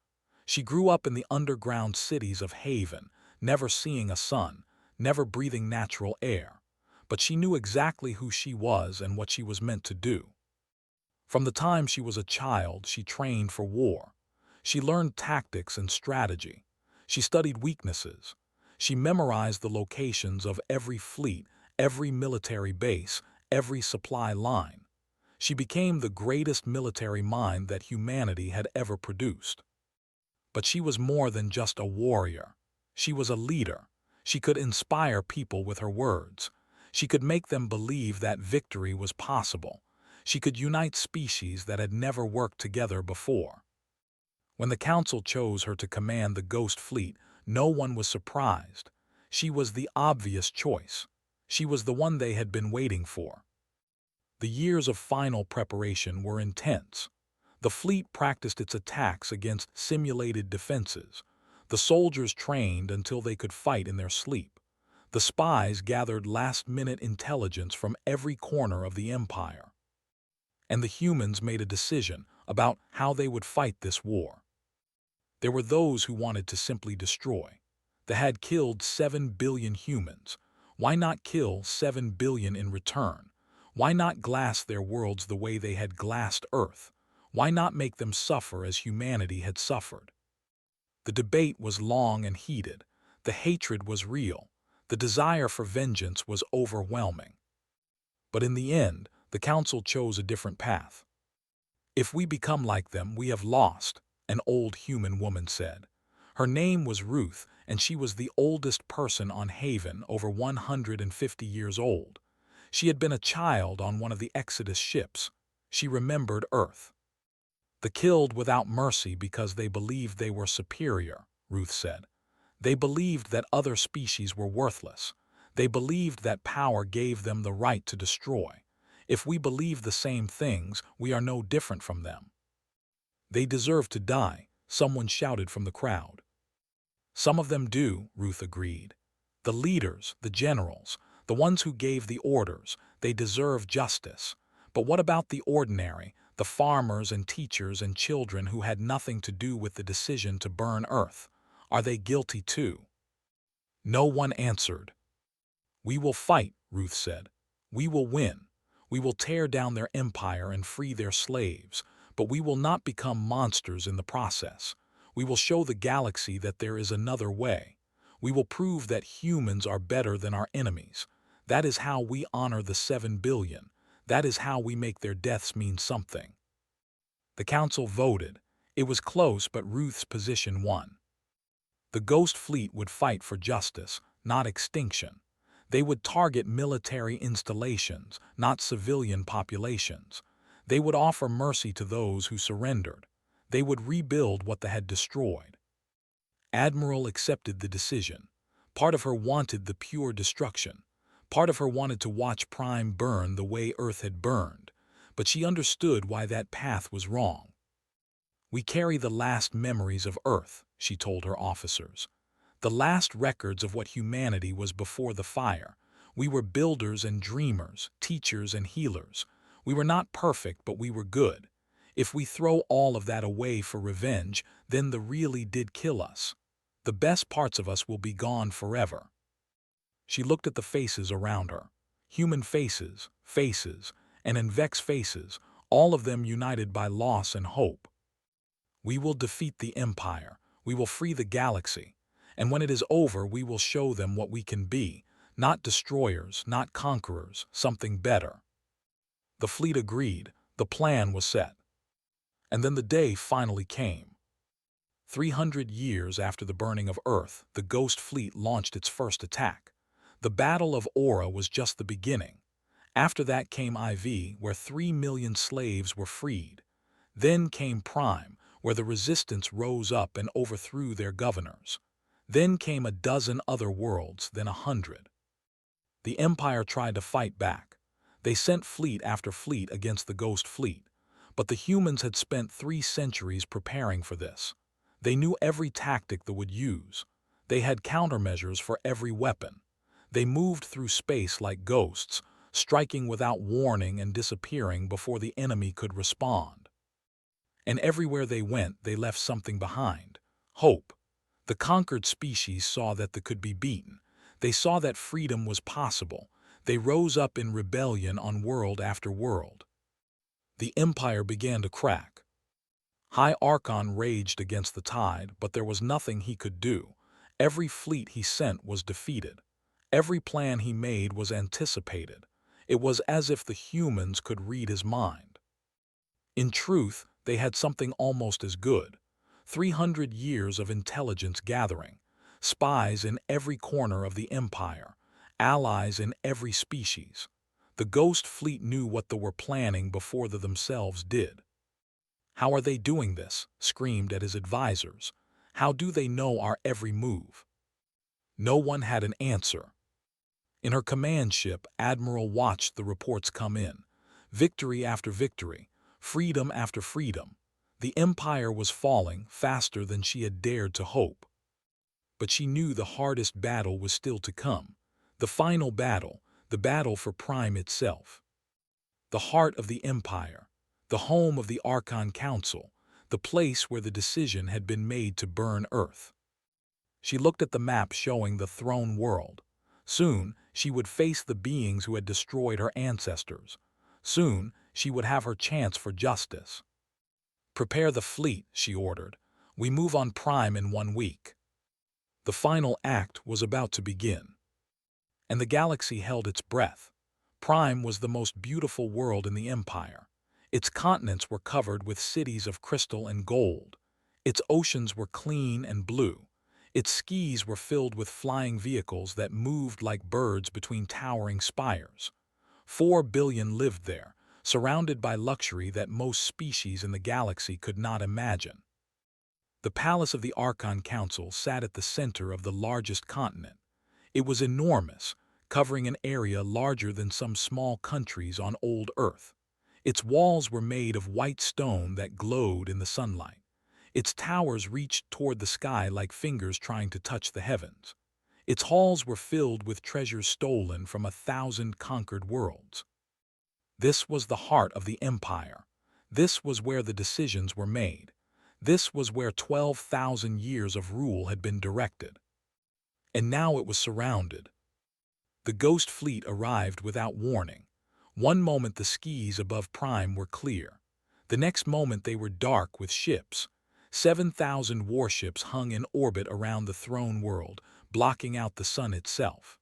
She grew up in the underground cities of Haven, never seeing a sun, never breathing natural air. But she knew exactly who she was and what she was meant to do. From the time she was a child, she trained for war. She learned tactics and strategy. She studied weaknesses. She memorized the locations of every fleet, every military base, every supply line. She became the greatest military mind that humanity had ever produced. But she was more than just a warrior. She was a leader. She could inspire people with her words. She could make them believe that victory was possible. She could unite species that had never worked together before. When the Council chose her to command the Ghost Fleet, no one was surprised. She was the obvious choice. She was the one they had been waiting for. The years of final preparation were intense. The fleet practiced its attacks against simulated defenses. The soldiers trained until they could fight in their sleep. The spies gathered last-minute intelligence from every corner of the empire. And the humans made a decision about how they would fight this war. There were those who wanted to simply destroy. They had killed 7 billion humans. Why not kill 7 billion in return? Why not glass their worlds the way they had glassed Earth? Why not make them suffer as humanity had suffered? The debate was long and heated. The hatred was real. The desire for vengeance was overwhelming. But in the end, the Council chose a different path. "If we become like them, we have lost," an old human woman said. Her name was Ruth, and she was the oldest person on Haven, over 150 years old. She had been a child on one of the Exodus ships. She remembered Earth. "The killed without mercy because they believed they were superior," Ruth said. "They believed that other species were worthless. They believed that power gave them the right to destroy. If we believe the same things, we are no different from them." "They deserve to die," someone shouted from the crowd. "Some of them do," Ruth agreed. "The leaders, the generals, the ones who gave the orders, they deserve justice. But what about the ordinary, the farmers and teachers and children who had nothing to do with the decision to burn Earth? Are they guilty too?" No one answered. "We will fight," Ruth said. "We will win. We will tear down their empire and free their slaves, but we will not become monsters in the process. We will show the galaxy that there is another way. We will prove that humans are better than our enemies. That is how we honor the 7 billion. That is how we make their deaths mean something." The Council voted. It was close, but Ruth's position won. The Ghost Fleet would fight for justice, not extinction. They would target military installations, not civilian populations. They would offer mercy to those who surrendered. They would rebuild what they had destroyed. Admiral accepted the decision. Part of her wanted the pure destruction. Part of her wanted to watch Prime burn the way Earth had burned, but she understood why that path was wrong. "We carry the last memories of Earth," she told her officers. "The last records of what humanity was before the fire. We were builders and dreamers, teachers and healers. We were not perfect, but we were good. If we throw all of that away for revenge, then the really did kill us. The best parts of us will be gone forever." She looked at the faces around her. Human faces, and Envex faces, all of them united by loss and hope. "We will defeat the Empire. We will free the galaxy. And when it is over, we will show them what we can be. Not destroyers, not conquerors, something better." The fleet agreed. The plan was set. And then the day finally came. 300 years after the burning of Earth, the Ghost Fleet launched its first attack. The Battle of Aura was just the beginning. After that came IV, where 3 million slaves were freed. Then came Prime, where the resistance rose up and overthrew their governors. Then came a dozen other worlds, then 100. The Empire tried to fight back. They sent fleet after fleet against the Ghost Fleet. But the humans had spent 3 centuries preparing for this. They knew every tactic they would use. They had countermeasures for every weapon. They moved through space like ghosts, striking without warning and disappearing before the enemy could respond. And everywhere they went, they left something behind. Hope. The conquered species saw that they could be beaten. They saw that freedom was possible. They rose up in rebellion on world after world. The Empire began to crack. High Archon raged against the tide, but there was nothing he could do. Every fleet he sent was defeated. Every plan he made was anticipated. It was as if the humans could read his mind. In truth, they had something almost as good. 300 years of intelligence gathering, spies in every corner of the Empire, allies in every species. The Ghost Fleet knew what they were planning before they themselves did. "How are they doing this?" screamed at his advisors. "How do they know our every move?" No one had an answer. In her command ship, Admiral watched the reports come in. Victory after victory, freedom after freedom. The Empire was falling faster than she had dared to hope. But she knew the hardest battle was still to come. The final battle, the battle for Prime itself. The heart of the Empire, the home of the Archon Council, the place where the decision had been made to burn Earth. She looked at the map showing the throne world. Soon, she would face the beings who had destroyed her ancestors. Soon, she would have her chance for justice. "Prepare the fleet," she ordered. "We move on Prime in 1 week." The final act was about to begin. And the galaxy held its breath. Prime was the most beautiful world in the Empire. Its continents were covered with cities of crystal and gold. Its oceans were clean and blue. Its skies were filled with flying vehicles that moved like birds between towering spires. 4 billion lived there, surrounded by luxury that most species in the galaxy could not imagine. The palace of the Archon Council sat at the center of the largest continent. It was enormous, covering an area larger than some small countries on old Earth. Its walls were made of white stone that glowed in the sunlight. Its towers reached toward the sky like fingers trying to touch the heavens. Its halls were filled with treasures stolen from 1,000 conquered worlds. This was the heart of the Empire. This was where the decisions were made. This was where 12,000 years of rule had been directed. And now it was surrounded. The Ghost Fleet arrived without warning. One moment the skies above Prime were clear. The next moment they were dark with ships. 7,000 warships hung in orbit around the throne world, blocking out the sun itself.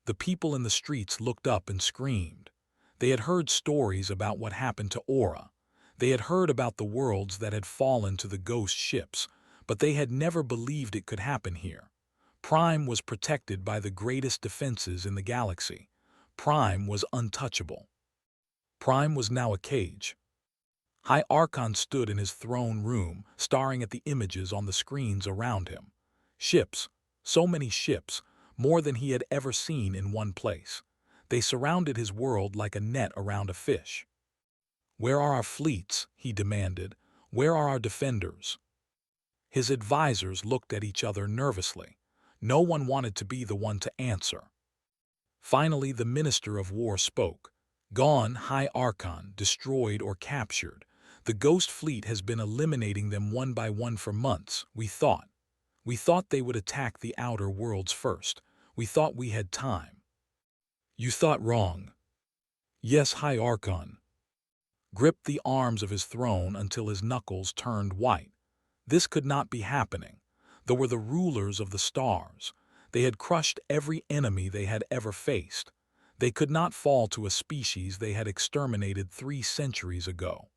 The people in the streets looked up and screamed. They had heard stories about what happened to Aura. They had heard about the worlds that had fallen to the ghost ships, but they had never believed it could happen here. Prime was protected by the greatest defenses in the galaxy. Prime was untouchable. Prime was now a cage. High Archon stood in his throne room, staring at the images on the screens around him. Ships, so many ships, more than he had ever seen in one place. They surrounded his world like a net around a fish. "Where are our fleets?" he demanded. "Where are our defenders?" His advisors looked at each other nervously. No one wanted to be the one to answer. Finally, the Minister of War spoke. "Gone, High Archon, destroyed or captured. The Ghost Fleet has been eliminating them one by one for months, we thought. We thought they would attack the outer worlds first. We thought we had time." "You thought wrong." "Yes, High Archon." Gripped the arms of his throne until his knuckles turned white. This could not be happening. They were the rulers of the stars. They had crushed every enemy they had ever faced. They could not fall to a species they had exterminated 3 centuries ago.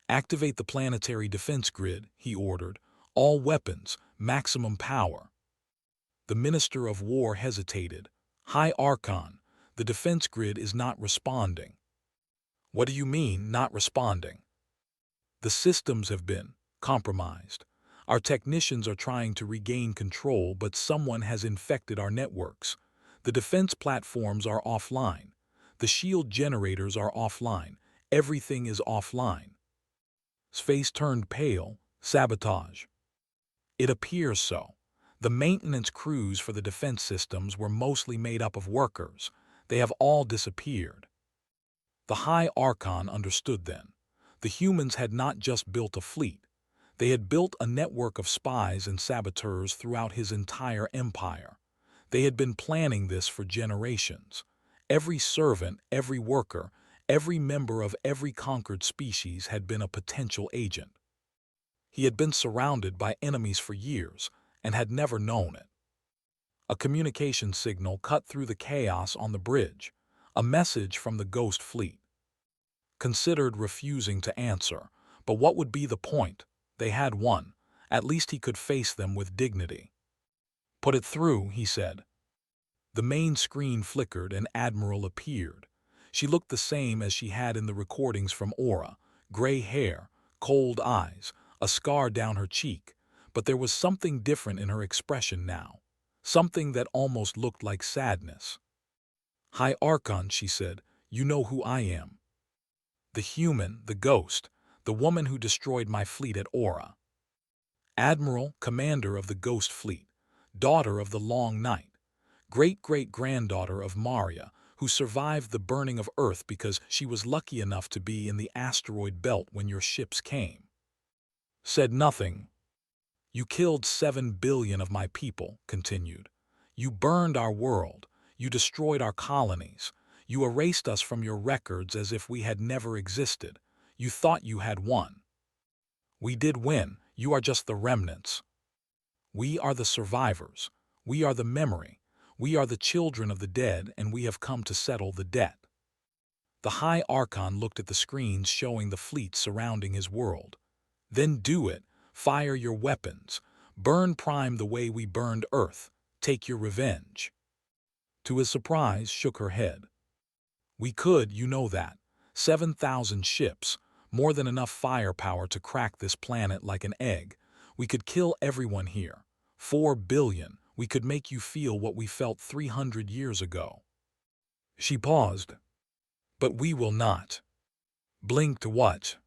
"Activate the planetary defense grid," he ordered. "All weapons, maximum power." The Minister of War hesitated. "High Archon, the defense grid is not responding." "What do you mean, not responding?" "The systems have been compromised. Our technicians are trying to regain control, but someone has infected our networks. The defense platforms are offline. The shield generators are offline. Everything is offline." His face turned pale. "Sabotage." "It appears so. The maintenance crews for the defense systems were mostly made up of workers. They have all disappeared." The High Archon understood then. The humans had not just built a fleet. They had built a network of spies and saboteurs throughout his entire empire. They had been planning this for generations. Every servant, every worker, every member of every conquered species had been a potential agent. He had been surrounded by enemies for years and had never known it. A communication signal cut through the chaos on the bridge. A message from the Ghost Fleet. Considered refusing to answer, but what would be the point? They had won. At least he could face them with dignity. "Put it through," he said. The main screen flickered and Admiral appeared. She looked the same as she had in the recordings from Aura. Gray hair, cold eyes, a scar down her cheek. But there was something different in her expression now. Something that almost looked like sadness. "High Archon," she said, "you know who I am. The human, the ghost, the woman who destroyed my fleet at Aura. Admiral, commander of the Ghost Fleet, daughter of the Long Night, great-great-granddaughter of Maria, who survived the burning of Earth because she was lucky enough to be in the asteroid belt when your ships came." Said nothing. "You killed 7 billion of my people," continued. "You burned our world. You destroyed our colonies. You erased us from your records as if we had never existed. You thought you had won. We did win. You are just the remnants. We are the survivors. We are the memory. We are the children of the dead, and we have come to settle the debt." The High Archon looked at the screens showing the fleet surrounding his world. "Then do it. Fire your weapons. Burn Prime the way we burned Earth. Take your revenge." To his surprise, shook her head. "We could, you know that. 7,000 ships, more than enough firepower to crack this planet like an egg. We could kill everyone here. 4 billion. We could make you feel what we felt 300 years ago." She paused. "But we will not." Blinked. "What?"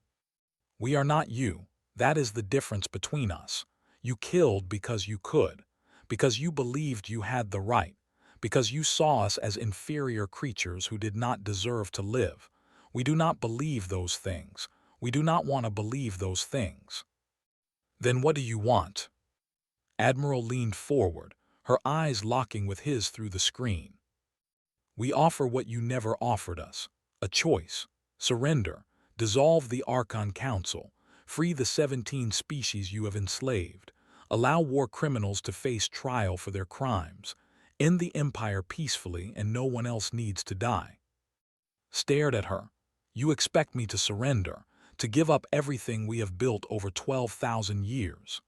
"We are not you. That is the difference between us. You killed because you could, because you believed you had the right, because you saw us as inferior creatures who did not deserve to live. We do not believe those things. We do not want to believe those things." "Then what do you want?" Admiral leaned forward, her eyes locking with his through the screen. "We offer what you never offered us. A choice. Surrender. Dissolve the Archon Council. Free the 17 species you have enslaved. Allow war criminals to face trial for their crimes. End the Empire peacefully, and no one else needs to die." Stared at her. "You expect me to surrender, to give up everything we have built over 12,000 years.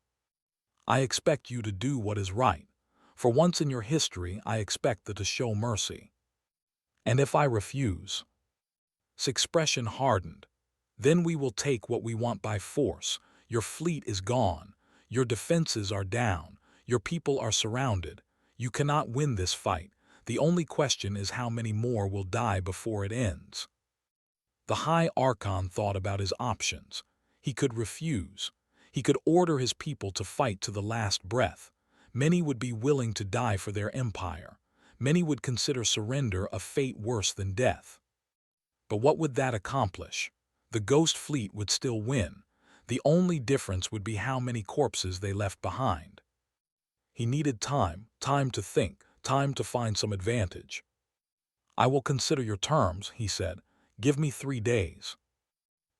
I expect you to do what is right. For once in your history, I expect that to show mercy. And if I refuse?" His expression hardened. "Then we will take what we want by force. Your fleet is gone. Your defenses are down. Your people are surrounded. You cannot win this fight. The only question is how many more will die before it ends. The High Archon thought about his options. He could refuse. He could order his people to fight to the last breath. Many would be willing to die for their empire. Many would consider surrender a fate worse than death. But what would that accomplish? The Ghost Fleet would still win. The only difference would be how many corpses they left behind. He needed time to think, time to find some advantage. "I will consider your terms," he said. "Give me 3 days.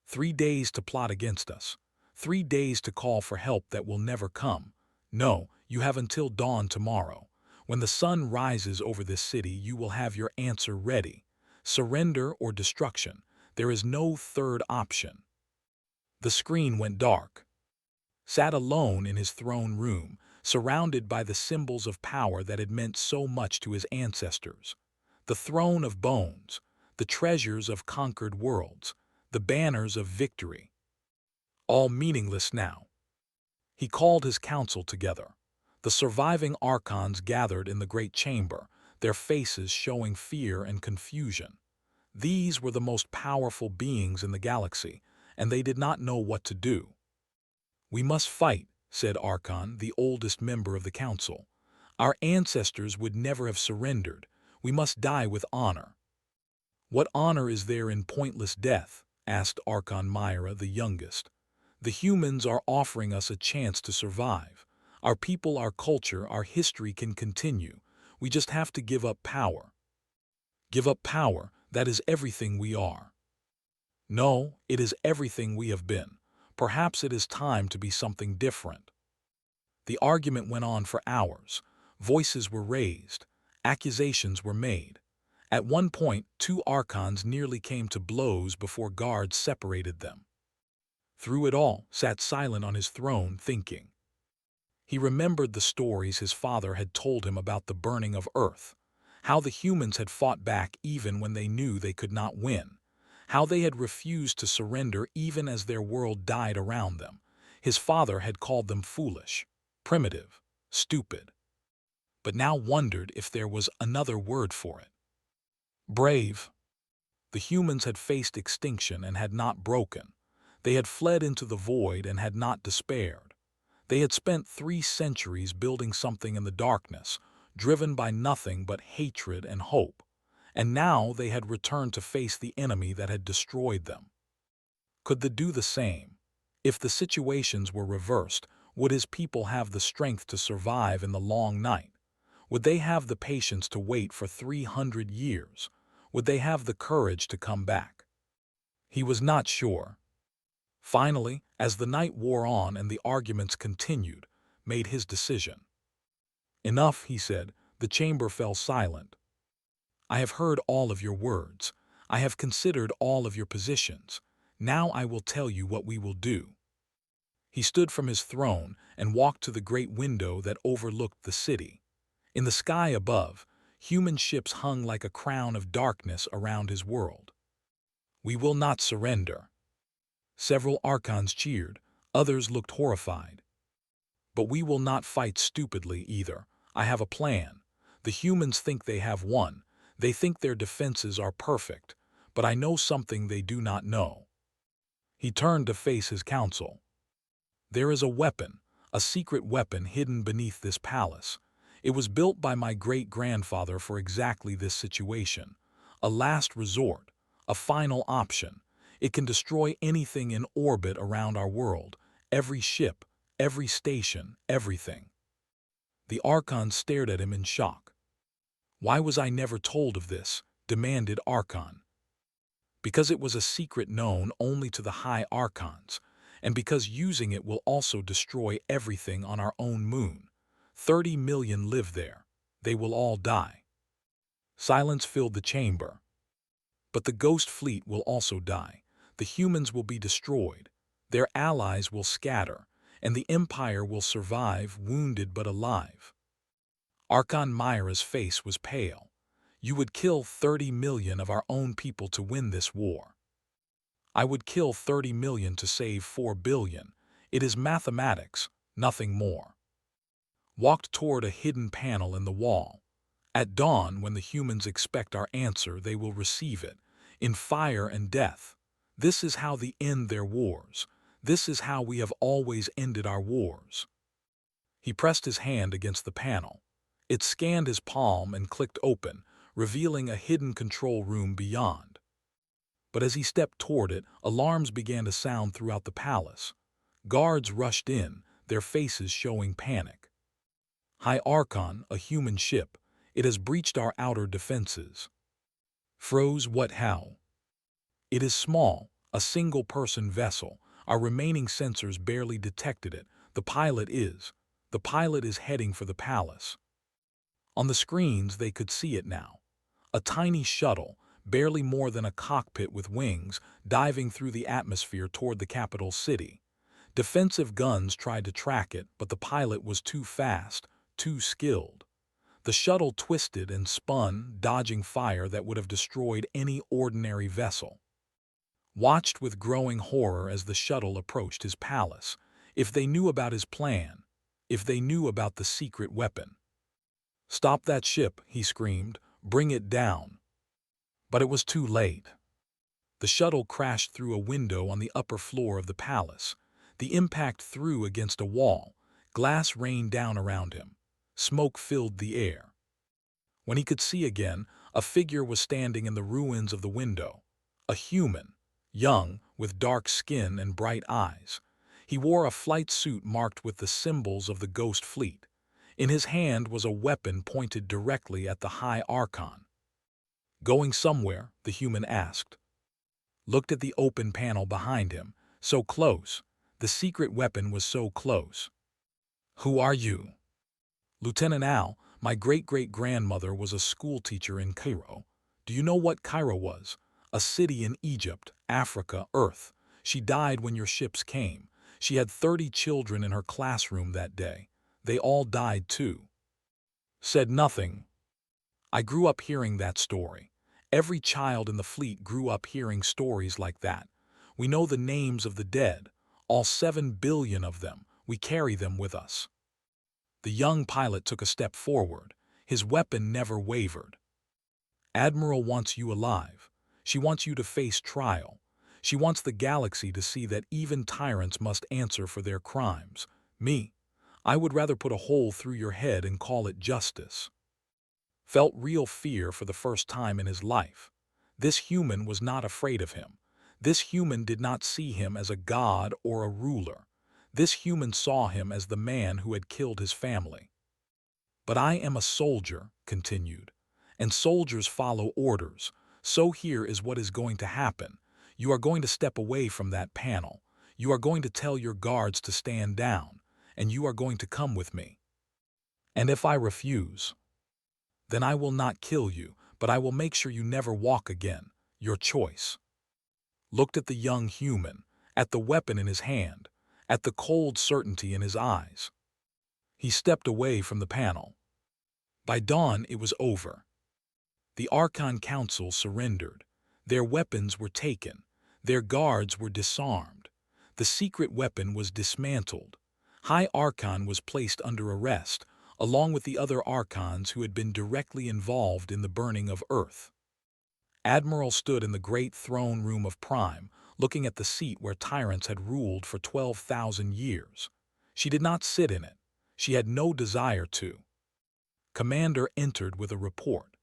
3 days to plot against us. 3 days to call for help that will never come. No, you have until dawn tomorrow. When the sun rises over this city, you will have your answer ready. Surrender or destruction. There is no third option." The screen went dark. Sat alone in his throne room, surrounded by the symbols of power that had meant so much to his ancestors. The throne of bones, the treasures of conquered worlds, the banners of victory. All meaningless now. He called his council together. The surviving archons gathered in the great chamber, their faces showing fear and confusion. These were the most powerful beings in the galaxy, and they did not know what to do. "We must fight," said Archon, the oldest member of the council. "Our ancestors would never have surrendered. We must die with honor." "What honor is there in pointless death?" asked Archon Myra, the youngest. "The humans are offering us a chance to survive. Our people, our culture, our history can continue. We just have to give up power." "Give up power? That is everything we are." "No, it is everything we have been. Perhaps it is time to be something different." The argument went on for hours. Voices were raised. Accusations were made. At one point, 2 archons nearly came to blows before guards separated them. Through it all, sat silent on his throne, thinking. He remembered the stories his father had told him about the burning of Earth, how the humans had fought back even when they knew they could not win, how they had refused to surrender even as their world died around them. His father had called them foolish, primitive, stupid, but now wondered if there was another word for it. Brave. The humans had faced extinction and had not broken. They had fled into the void and had not despaired. They had spent 3 centuries building something in the darkness, driven by nothing but hatred and hope. And now they had returned to face the enemy that had destroyed them. Could they do the same? If the situations were reversed, would his people have the strength to survive in the long night? Would they have the patience to wait for 300 years? Would they have the courage to come back? He was not sure. Finally, as the night wore on and the arguments continued, made his decision. "Enough," he said. The chamber fell silent. "I have heard all of your words. I have considered all of your positions. Now I will tell you what we will do." He stood from his throne and walked to the great window that overlooked the city. In the sky above, human ships hung like a crown of darkness around his world. "We will not surrender." Several archons cheered, others looked horrified. "But we will not fight stupidly either. I have a plan. The humans think they have won. They think their defenses are perfect, but I know something they do not know." He turned to face his council. "There is a weapon, a secret weapon hidden beneath this palace. It was built by my great-grandfather for exactly this situation. A last resort, a final option. It can destroy anything in orbit around our world, every ship, every station, everything." The Archon stared at him in shock. "Why was I never told of this?" demanded Archon. "Because it was a secret known only to the High Archons, and because using it will also destroy everything on our own moon. 30 million live there. They will all die." Silence filled the chamber. "But the Ghost Fleet will also die. The humans will be destroyed. Their allies will scatter, and the Empire will survive, wounded but alive." Archon Myra's face was pale. "You would kill 30 million of our own people to win this war." "I would kill 30 million to save 4 billion. It is mathematics, nothing more." walked toward a hidden panel in the wall. At dawn, when the humans expect our answer, they will receive it, in fire and death. This is how they end their wars. This is how we have always ended our wars. He pressed his hand against the panel. It scanned his palm and clicked open, revealing a hidden control room beyond. But as he stepped toward it, alarms began to sound throughout the palace. Guards rushed in, their faces showing panic. High Archon, a human ship. It has breached our outer defenses. Froze what how? It is small, a single-person vessel. Our remaining sensors barely detected it. The pilot is heading for the palace. On the screens, they could see it now. A tiny shuttle, barely more than a cockpit with wings, diving through the atmosphere toward the capital city. Defensive guns tried to track it, but the pilot was too fast, too skilled. The shuttle twisted and spun, dodging fire that would have destroyed any ordinary vessel. Watched with growing horror as the shuttle approached his palace. If they knew about his plan, if they knew about the secret weapon. "Stop that ship," he screamed. "Bring it down." But it was too late. The shuttle crashed through a window on the upper floor of the palace. The impact threw against a wall. Glass rained down around him. Smoke filled the air. When he could see again, a figure was standing in the ruins of the window. A human, young, with dark skin and bright eyes. He wore a flight suit marked with the symbols of the Ghost Fleet. In his hand was a weapon pointed directly at the High Archon. "Going somewhere?" the human asked. Looked at the open panel behind him. So close. The secret weapon was so close. "Who are you?" "Lieutenant Al, my great-great-grandmother was a schoolteacher in Cairo. Do you know what Cairo was? A city in Egypt, Africa, Earth. She died when your ships came. She had 30 children in her classroom that day. They all died too." Said nothing. I grew up hearing that story. Every child in the fleet grew up hearing stories like that. We know the names of the dead, all 7 billion of them. We carry them with us. The young pilot took a step forward. His weapon never wavered. "Admiral wants you alive. She wants you to face trial. She wants the galaxy to see that even tyrants must answer for their crimes. Me? I would rather put a hole through your head and call it justice." Felt real fear for the first time in his life. This human was not afraid of him. This human did not see him as a god or a ruler. This human saw him as the man who had killed his family. "But I am a soldier," continued, "and soldiers follow orders. So here is what is going to happen. You are going to step away from that panel. You are going to tell your guards to stand down, and you are going to come with me. And if I refuse, then I will not kill you, but I will make sure you never walk again. Your choice." Looked at the young human, at the weapon in his hand, at the cold certainty in his eyes. He stepped away from the panel. By dawn, it was over. The Archon Council surrendered. Their weapons were taken. Their guards were disarmed. The secret weapon was dismantled. High Archon was placed under arrest, along with the other Archons who had been directly involved in the burning of Earth. Admiral stood in the great throne room of Prime, looking at the seat where tyrants had ruled for 12,000 years. She did not sit in it. She had no desire to. Commander entered with a report.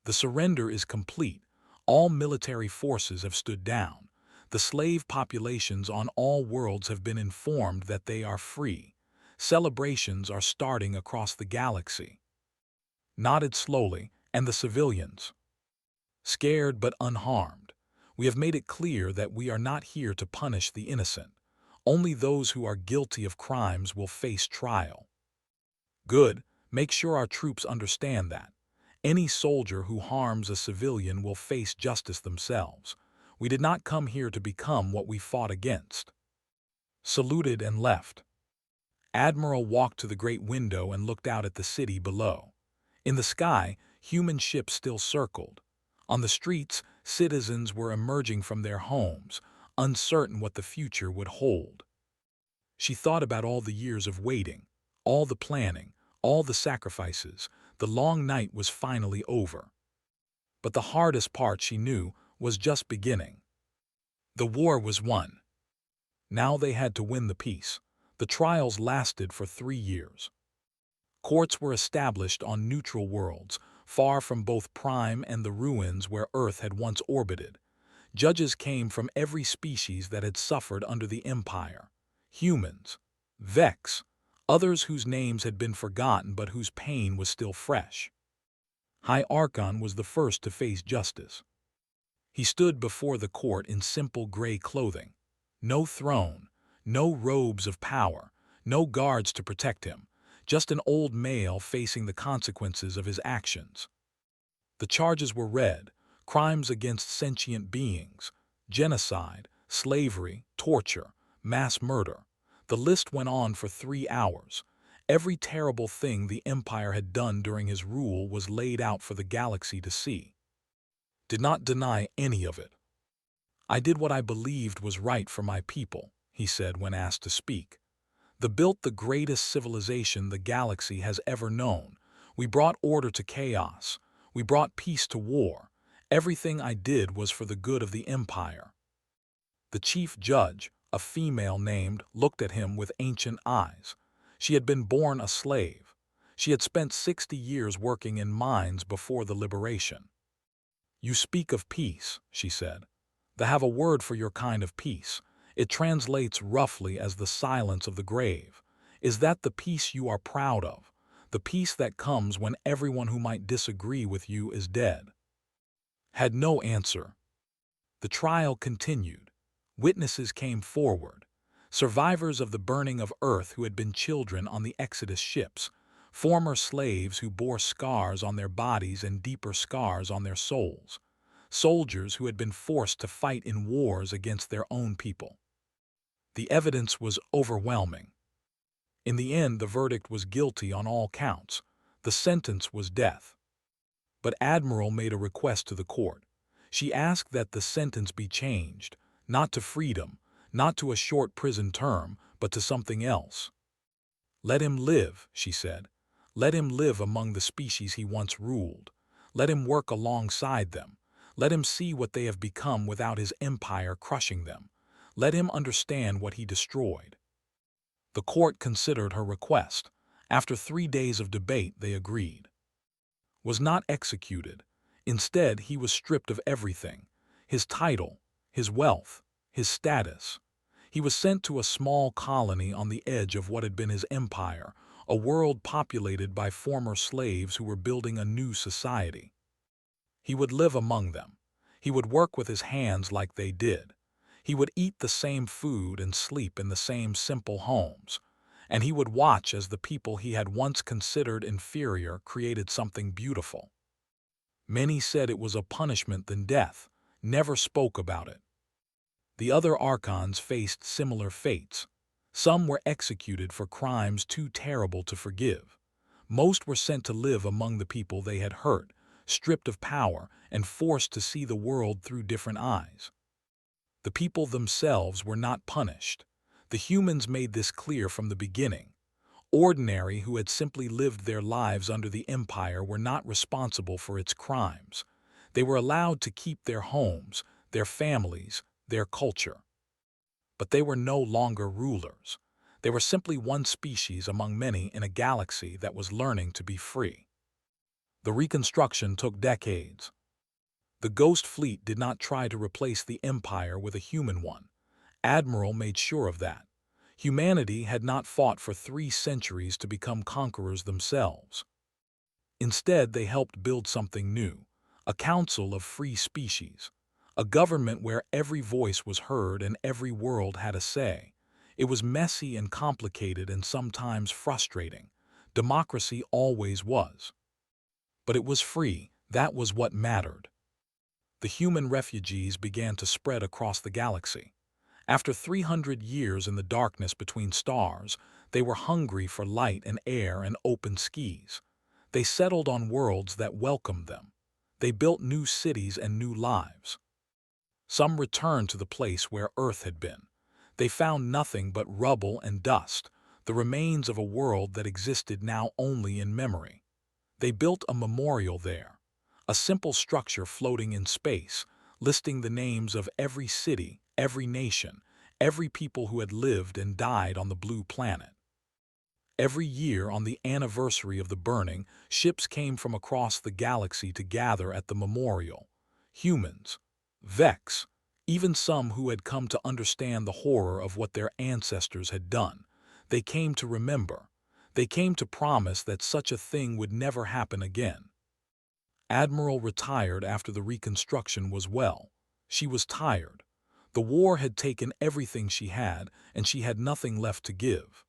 "The surrender is complete. All military forces have stood down. The slave populations on all worlds have been informed that they are free. Celebrations are starting across the galaxy." Nodded slowly, and the civilians? "Scared but unharmed. We have made it clear that we are not here to punish the innocent. Only those who are guilty of crimes will face trial." "Good. Make sure our troops understand that. Any soldier who harms a civilian will face justice themselves. We did not come here to become what we fought against." Saluted and left. Admiral walked to the great window and looked out at the city below. In the sky, human ships still circled. On the streets, citizens were emerging from their homes, uncertain what the future would hold. She thought about all the years of waiting, all the planning, all the sacrifices, the long night was finally over. But the hardest part, she knew, was just beginning. The war was won. Now they had to win the peace. The trials lasted for 3 years. Courts were established on neutral worlds, far from both Prime and the ruins where Earth had once orbited. Judges came from every species that had suffered under the Empire. Humans, Vex, others whose names had been forgotten but whose pain was still fresh. High Archon was the first to face justice. He stood before the court in simple gray clothing. No throne, no robes of power, no guards to protect him, just an old male facing the consequences of his actions. The charges were read: crimes against sentient beings, genocide, slavery, torture, mass murder. The list went on for 3 hours. Every terrible thing the Empire had done during his rule was laid out for the galaxy to see. Did not deny any of it. "I did what I believed was right for my people," he said when asked to speak. "They built the greatest civilization the galaxy has ever known. We brought order to chaos. We brought peace to war. Everything I did was for the good of the Empire." The chief judge, a female named, looked at him with ancient eyes. She had been born a slave. She had spent 60 years working in mines before the liberation. "You speak of peace," she said. "They have a word for your kind of peace. It translates roughly as the silence of the grave. Is that the peace you are proud of? The peace that comes when everyone who might disagree with you is dead?" Had no answer. The trial continued. Witnesses came forward. Survivors of the burning of Earth who had been children on the Exodus ships, former slaves who bore scars on their bodies and deeper scars on their souls, soldiers who had been forced to fight in wars against their own people. The evidence was overwhelming. In the end, the verdict was guilty on all counts. The sentence was death. But Admiral made a request to the court. She asked that the sentence be changed, not to freedom, not to a short prison term, but to something else. "Let him live," she said. "Let him live among the species he once ruled. Let him work alongside them. Let him see what they have become without his empire crushing them. Let him understand what he destroyed." The court considered her request. After 3 days of debate, they agreed. Was not executed. Instead, he was stripped of everything: his title, his wealth, his status. He was sent to a small colony on the edge of what had been his empire, a world populated by former slaves who were building a new society. He would live among them. He would work with his hands like they did. He would eat the same food and sleep in the same simple homes. And he would watch as the people he had once considered inferior created something beautiful. Many said it was a punishment than death, never spoke about it. The other Archons faced similar fates. Some were executed for crimes too terrible to forgive. Most were sent to live among the people they had hurt, stripped of power and forced to see the world through different eyes. The people themselves were not punished. The humans made this clear from the beginning. Ordinary who had simply lived their lives under the Empire were not responsible for its crimes. They were allowed to keep their homes, their families, their culture. But they were no longer rulers. They were simply one species among many in a galaxy that was learning to be free. The reconstruction took decades. The Ghost Fleet did not try to replace the Empire with a human one. Admiral made sure of that. Humanity had not fought for 3 centuries to become conquerors themselves. Instead, they helped build something new, a council of free species, a government where every voice was heard and every world had a say. It was messy and complicated and sometimes frustrating. Democracy always was. But it was free. That was what mattered. The human refugees began to spread across the galaxy. After 300 years in the darkness between stars, they were hungry for light and air and open skies. They settled on worlds that welcomed them. They built new cities and new lives. Some returned to the place where Earth had been. They found nothing but rubble and dust. the remains of a world that existed now only in memory. They built a memorial there, a simple structure floating in space, listing the names of every city, every nation, every people who had lived and died on the blue planet. Every year, on the anniversary of the burning, ships came from across the galaxy to gather at the memorial. Humans, Vex, even some who had come to understand the horror of what their ancestors had done. They came to remember. They came to promise that such a thing would never happen again. Admiral retired after the reconstruction was well. She was tired. The war had taken everything she had, and she had nothing left to give.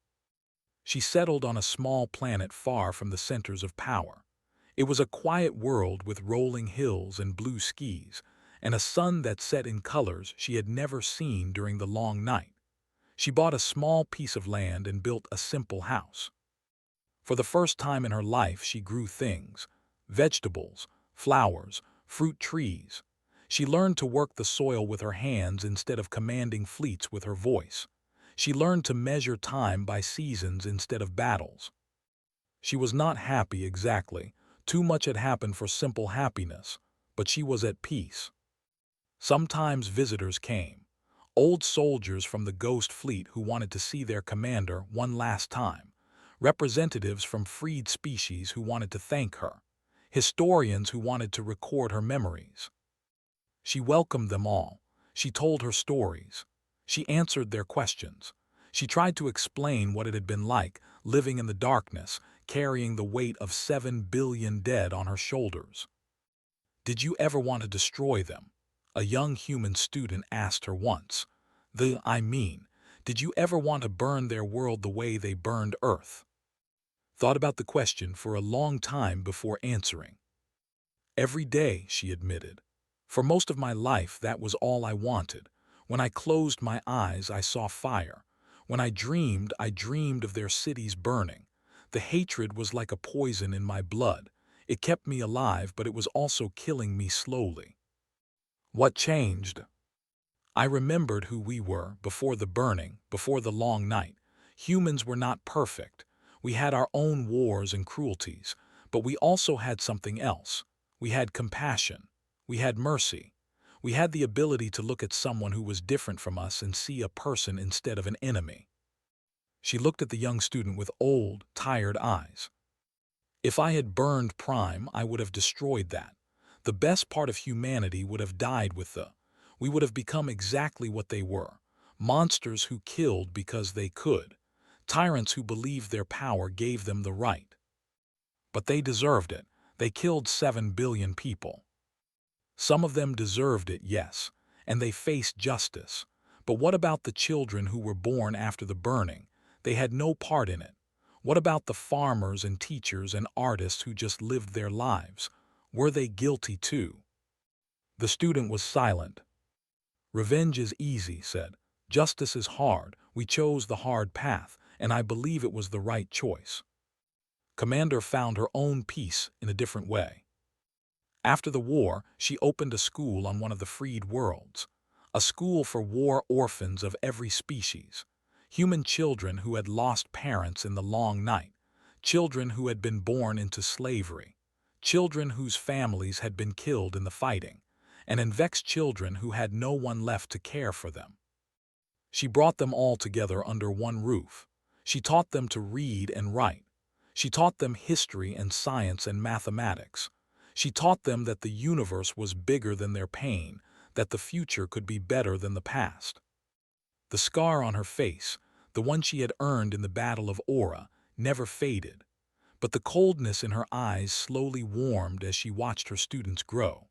She settled on a small planet far from the centers of power. It was a quiet world with rolling hills and blue skies, and a sun that set in colors she had never seen during the long night. She bought a small piece of land and built a simple house. For the first time in her life, she grew things: vegetables, flowers, fruit trees. She learned to work the soil with her hands instead of commanding fleets with her voice. She learned to measure time by seasons instead of battles. She was not happy exactly. Too much had happened for simple happiness, but she was at peace. Sometimes visitors came, old soldiers from the Ghost Fleet who wanted to see their commander one last time, representatives from freed species who wanted to thank her, historians who wanted to record her memories. She welcomed them all. She told her stories. She answered their questions. She tried to explain what it had been like, living in the darkness, carrying the weight of 7 billion dead on her shoulders. "Did you ever want to destroy them?" a young human student asked her once. Did you ever want to burn their world the way they burned Earth? Thought about the question for a long time before answering. "Every day," she admitted. "For most of my life, that was all I wanted. When I closed my eyes, I saw fire. When I dreamed of their cities burning. The hatred was like a poison in my blood. It kept me alive, but it was also killing me slowly." What changed? I remembered who we were before the burning, before the long night. Humans were not perfect. We had our own wars and cruelties, but we also had something else. We had compassion. We had mercy. We had the ability to look at someone who was different from us and see a person instead of an enemy. She looked at the young student with old, tired eyes. "If I had burned Prime, I would have destroyed that. The best part of humanity would have died with the. We would have become exactly what they were. Monsters who killed because they could. Tyrants who believed their power gave them the right. But they deserved it. They killed 7 billion people. Some of them deserved it, yes, and they faced justice. But what about the children who were born after the burning? They had no part in it. What about the farmers and teachers and artists who just lived their lives? Were they guilty too?" The student was silent. "Revenge is easy," said. "Justice is hard. We chose the hard path, and I believe it was the right choice." Commander found her own peace in a different way. After the war, she opened a school on one of the freed worlds, a school for war orphans of every species, human children who had lost parents in the long night, children who had been born into slavery, children whose families had been killed in the fighting, and Vex children who had no one left to care for them. She brought them all together under one roof. She taught them to read and write. She taught them history and science and mathematics. She taught them that the universe was bigger than their pain, that the future could be better than the past. The scar on her face, the one she had earned in the Battle of Aura, never faded, but the coldness in her eyes slowly warmed as she watched her students grow.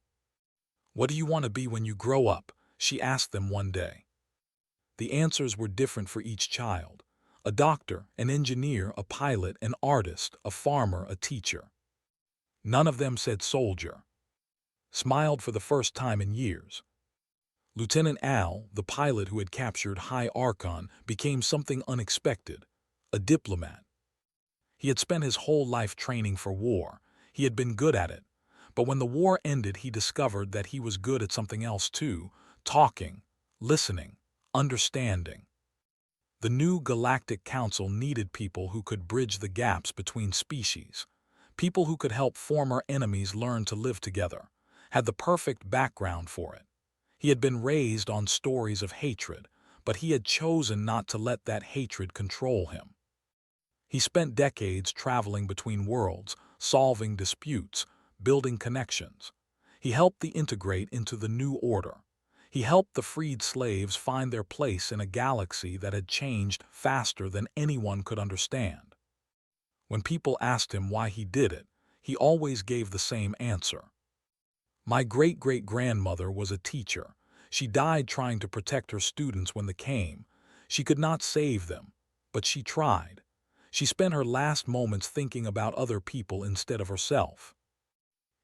"What do you want to be when you grow up?" she asked them one day. The answers were different for each child: a doctor, an engineer, a pilot, an artist, a farmer, a teacher. None of them said soldier. Smiled for the first time in years. Lieutenant Al, the pilot who had captured High Archon, became something unexpected: a diplomat. He had spent his whole life training for war. He had been good at it. But when the war ended, he discovered that he was good at something else too: talking, listening, understanding. The new Galactic Council needed people who could bridge the gaps between species, people who could help former enemies learn to live together, had the perfect background for it. He had been raised on stories of hatred, but he had chosen not to let that hatred control him. He spent decades traveling between worlds, solving disputes, building connections. He helped the integrate into the new order. He helped the freed slaves find their place in a galaxy that had changed faster than anyone could understand. When people asked him why he did it, he always gave the same answer. My great-great-grandmother was a teacher. She died trying to protect her students when they came. She could not save them, but she tried. She spent her last moments thinking about other people instead of herself.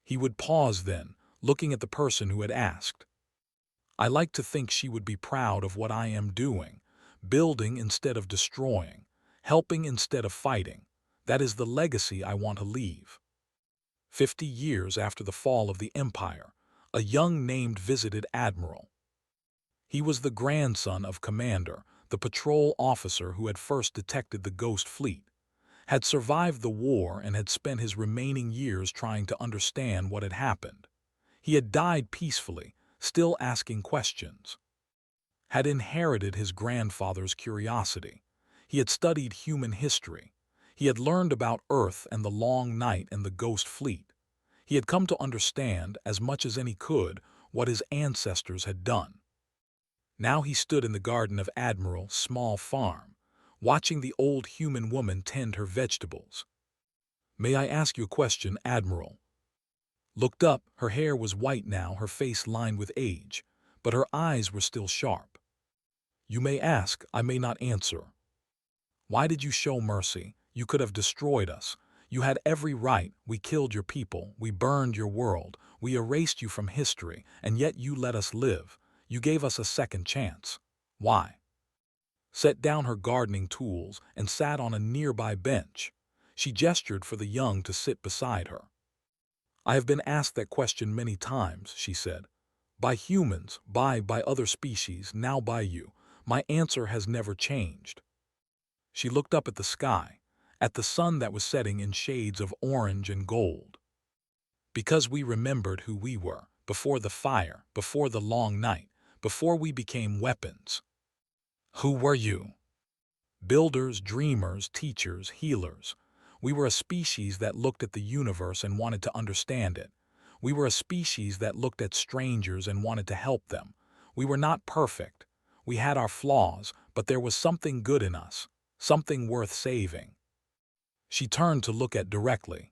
He would pause then, looking at the person who had asked. I like to think she would be proud of what I am doing, building instead of destroying, helping instead of fighting. That is the legacy I want to leave. 50 years after the fall of the Empire, a young named visited Admiral. He was the grandson of Commander, the patrol officer who had first detected the Ghost Fleet, had survived the war and had spent his remaining years trying to understand what had happened. He had died peacefully, still asking questions. Had inherited his grandfather's curiosity. He had studied human history. He had learned about Earth and the long night and the Ghost Fleet. He had come to understand, as much as any could, what his ancestors had done. Now he stood in the garden of Admiral's small farm, watching the old human woman tend her vegetables. May I ask you a question, Admiral? Looked up, her hair was white now, her face lined with age, but her eyes were still sharp. You may ask, I may not answer. Why did you show mercy? You could have destroyed us. You had every right. We killed your people. We burned your world. We erased you from history, and yet you let us live. You gave us a second chance. Why? Set down her gardening tools and sat on a nearby bench. She gestured for the young to sit beside her. I have been asked that question many times, she said. By humans, by other species, now by you. My answer has never changed. She looked up at the sky, at the sun that was setting in shades of orange and gold. Because we remembered who we were, before the fire, before the long night, before we became weapons. Who were you? Builders, dreamers, teachers, healers. We were a species that looked at the universe and wanted to understand it. We were a species that looked at strangers and wanted to help them. We were not perfect. We had our flaws, but there was something good in us, something worth saving. She turned to look at directly.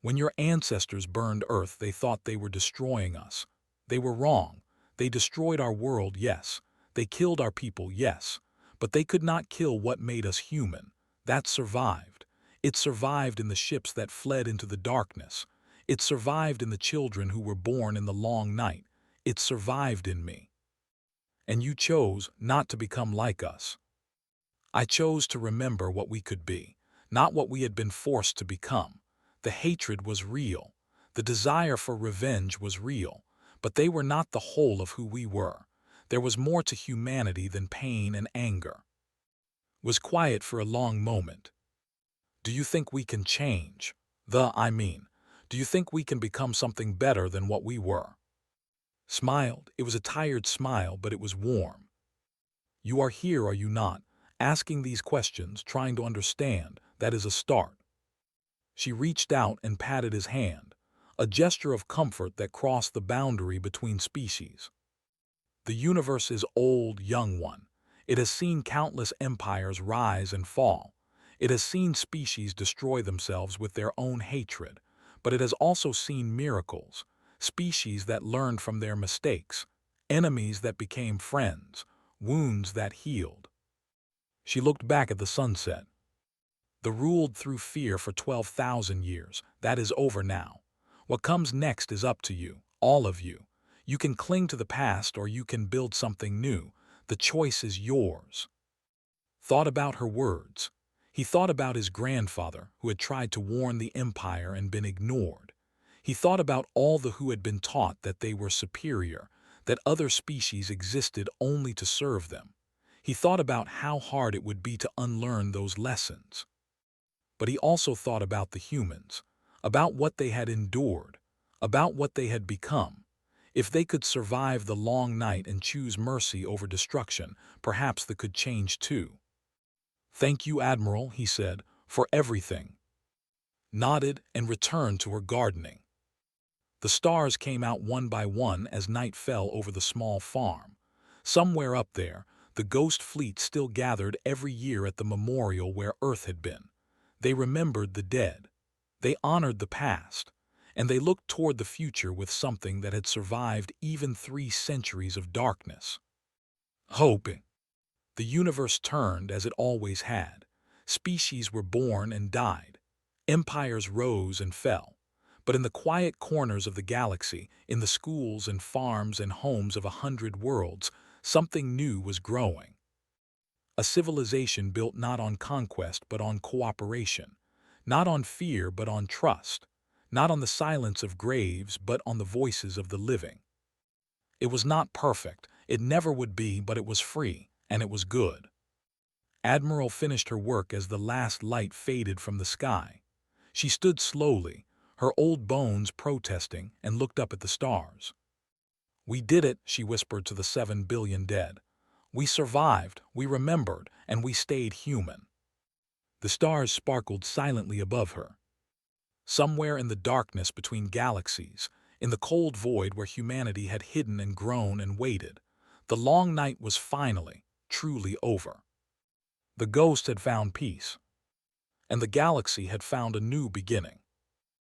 When your ancestors burned Earth, they thought they were destroying us. They were wrong. They destroyed our world, yes. They killed our people, yes. But they could not kill what made us human. That survived. It survived in the ships that fled into the darkness. It survived in the children who were born in the long night. It survived in me. And you chose not to become like us. I chose to remember what we could be, not what we had been forced to become. The hatred was real. The desire for revenge was real. But they were not the whole of who we were. There was more to humanity than pain and anger. Was quiet for a long moment. Do you think we can change? Do you think we can become something better than what we were? Smiled. It was a tired smile, but it was warm. You are here, are you not? Asking these questions, trying to understand, that is a start. She reached out and patted his hand, a gesture of comfort that crossed the boundary between species. The universe is old, young one. It has seen countless empires rise and fall. It has seen species destroy themselves with their own hatred, but it has also seen miracles, species that learned from their mistakes, enemies that became friends, wounds that healed. She looked back at the sunset. The ruled through fear for 12,000 years. That is over now. What comes next is up to you, all of you. You can cling to the past or you can build something new. The choice is yours. Thought about her words. He thought about his grandfather who had tried to warn the empire and been ignored. He thought about all the who had been taught that they were superior, that other species existed only to serve them. He thought about how hard it would be to unlearn those lessons. But he also thought about the humans, about what they had endured, about what they had become. If they could survive the long night and choose mercy over destruction, perhaps they could change too. "Thank you, Admiral," he said, "for everything." Nodded and returned to her gardening. The stars came out one by one as night fell over the small farm. Somewhere up there, the ghost fleet still gathered every year at the memorial where Earth had been. They remembered the dead. They honored the past. And they looked toward the future with something that had survived even 3 centuries of darkness. Hoping. The universe turned as it always had. Species were born and died. Empires rose and fell. But in the quiet corners of the galaxy, in the schools and farms and homes of 100 worlds, something new was growing. A civilization built not on conquest but on cooperation, not on fear but on trust, not on the silence of graves but on the voices of the living. It was not perfect, it never would be, but it was free, and it was good. Admiral finished her work as the last light faded from the sky. She stood slowly, her old bones protesting, and looked up at the stars. "We did it," she whispered to the 7 billion dead. "We survived, we remembered, and we stayed human." The stars sparkled silently above her. Somewhere in the darkness between galaxies, in the cold void where humanity had hidden and grown and waited, the long night was finally, truly over. The ghost had found peace, and the galaxy had found a new beginning.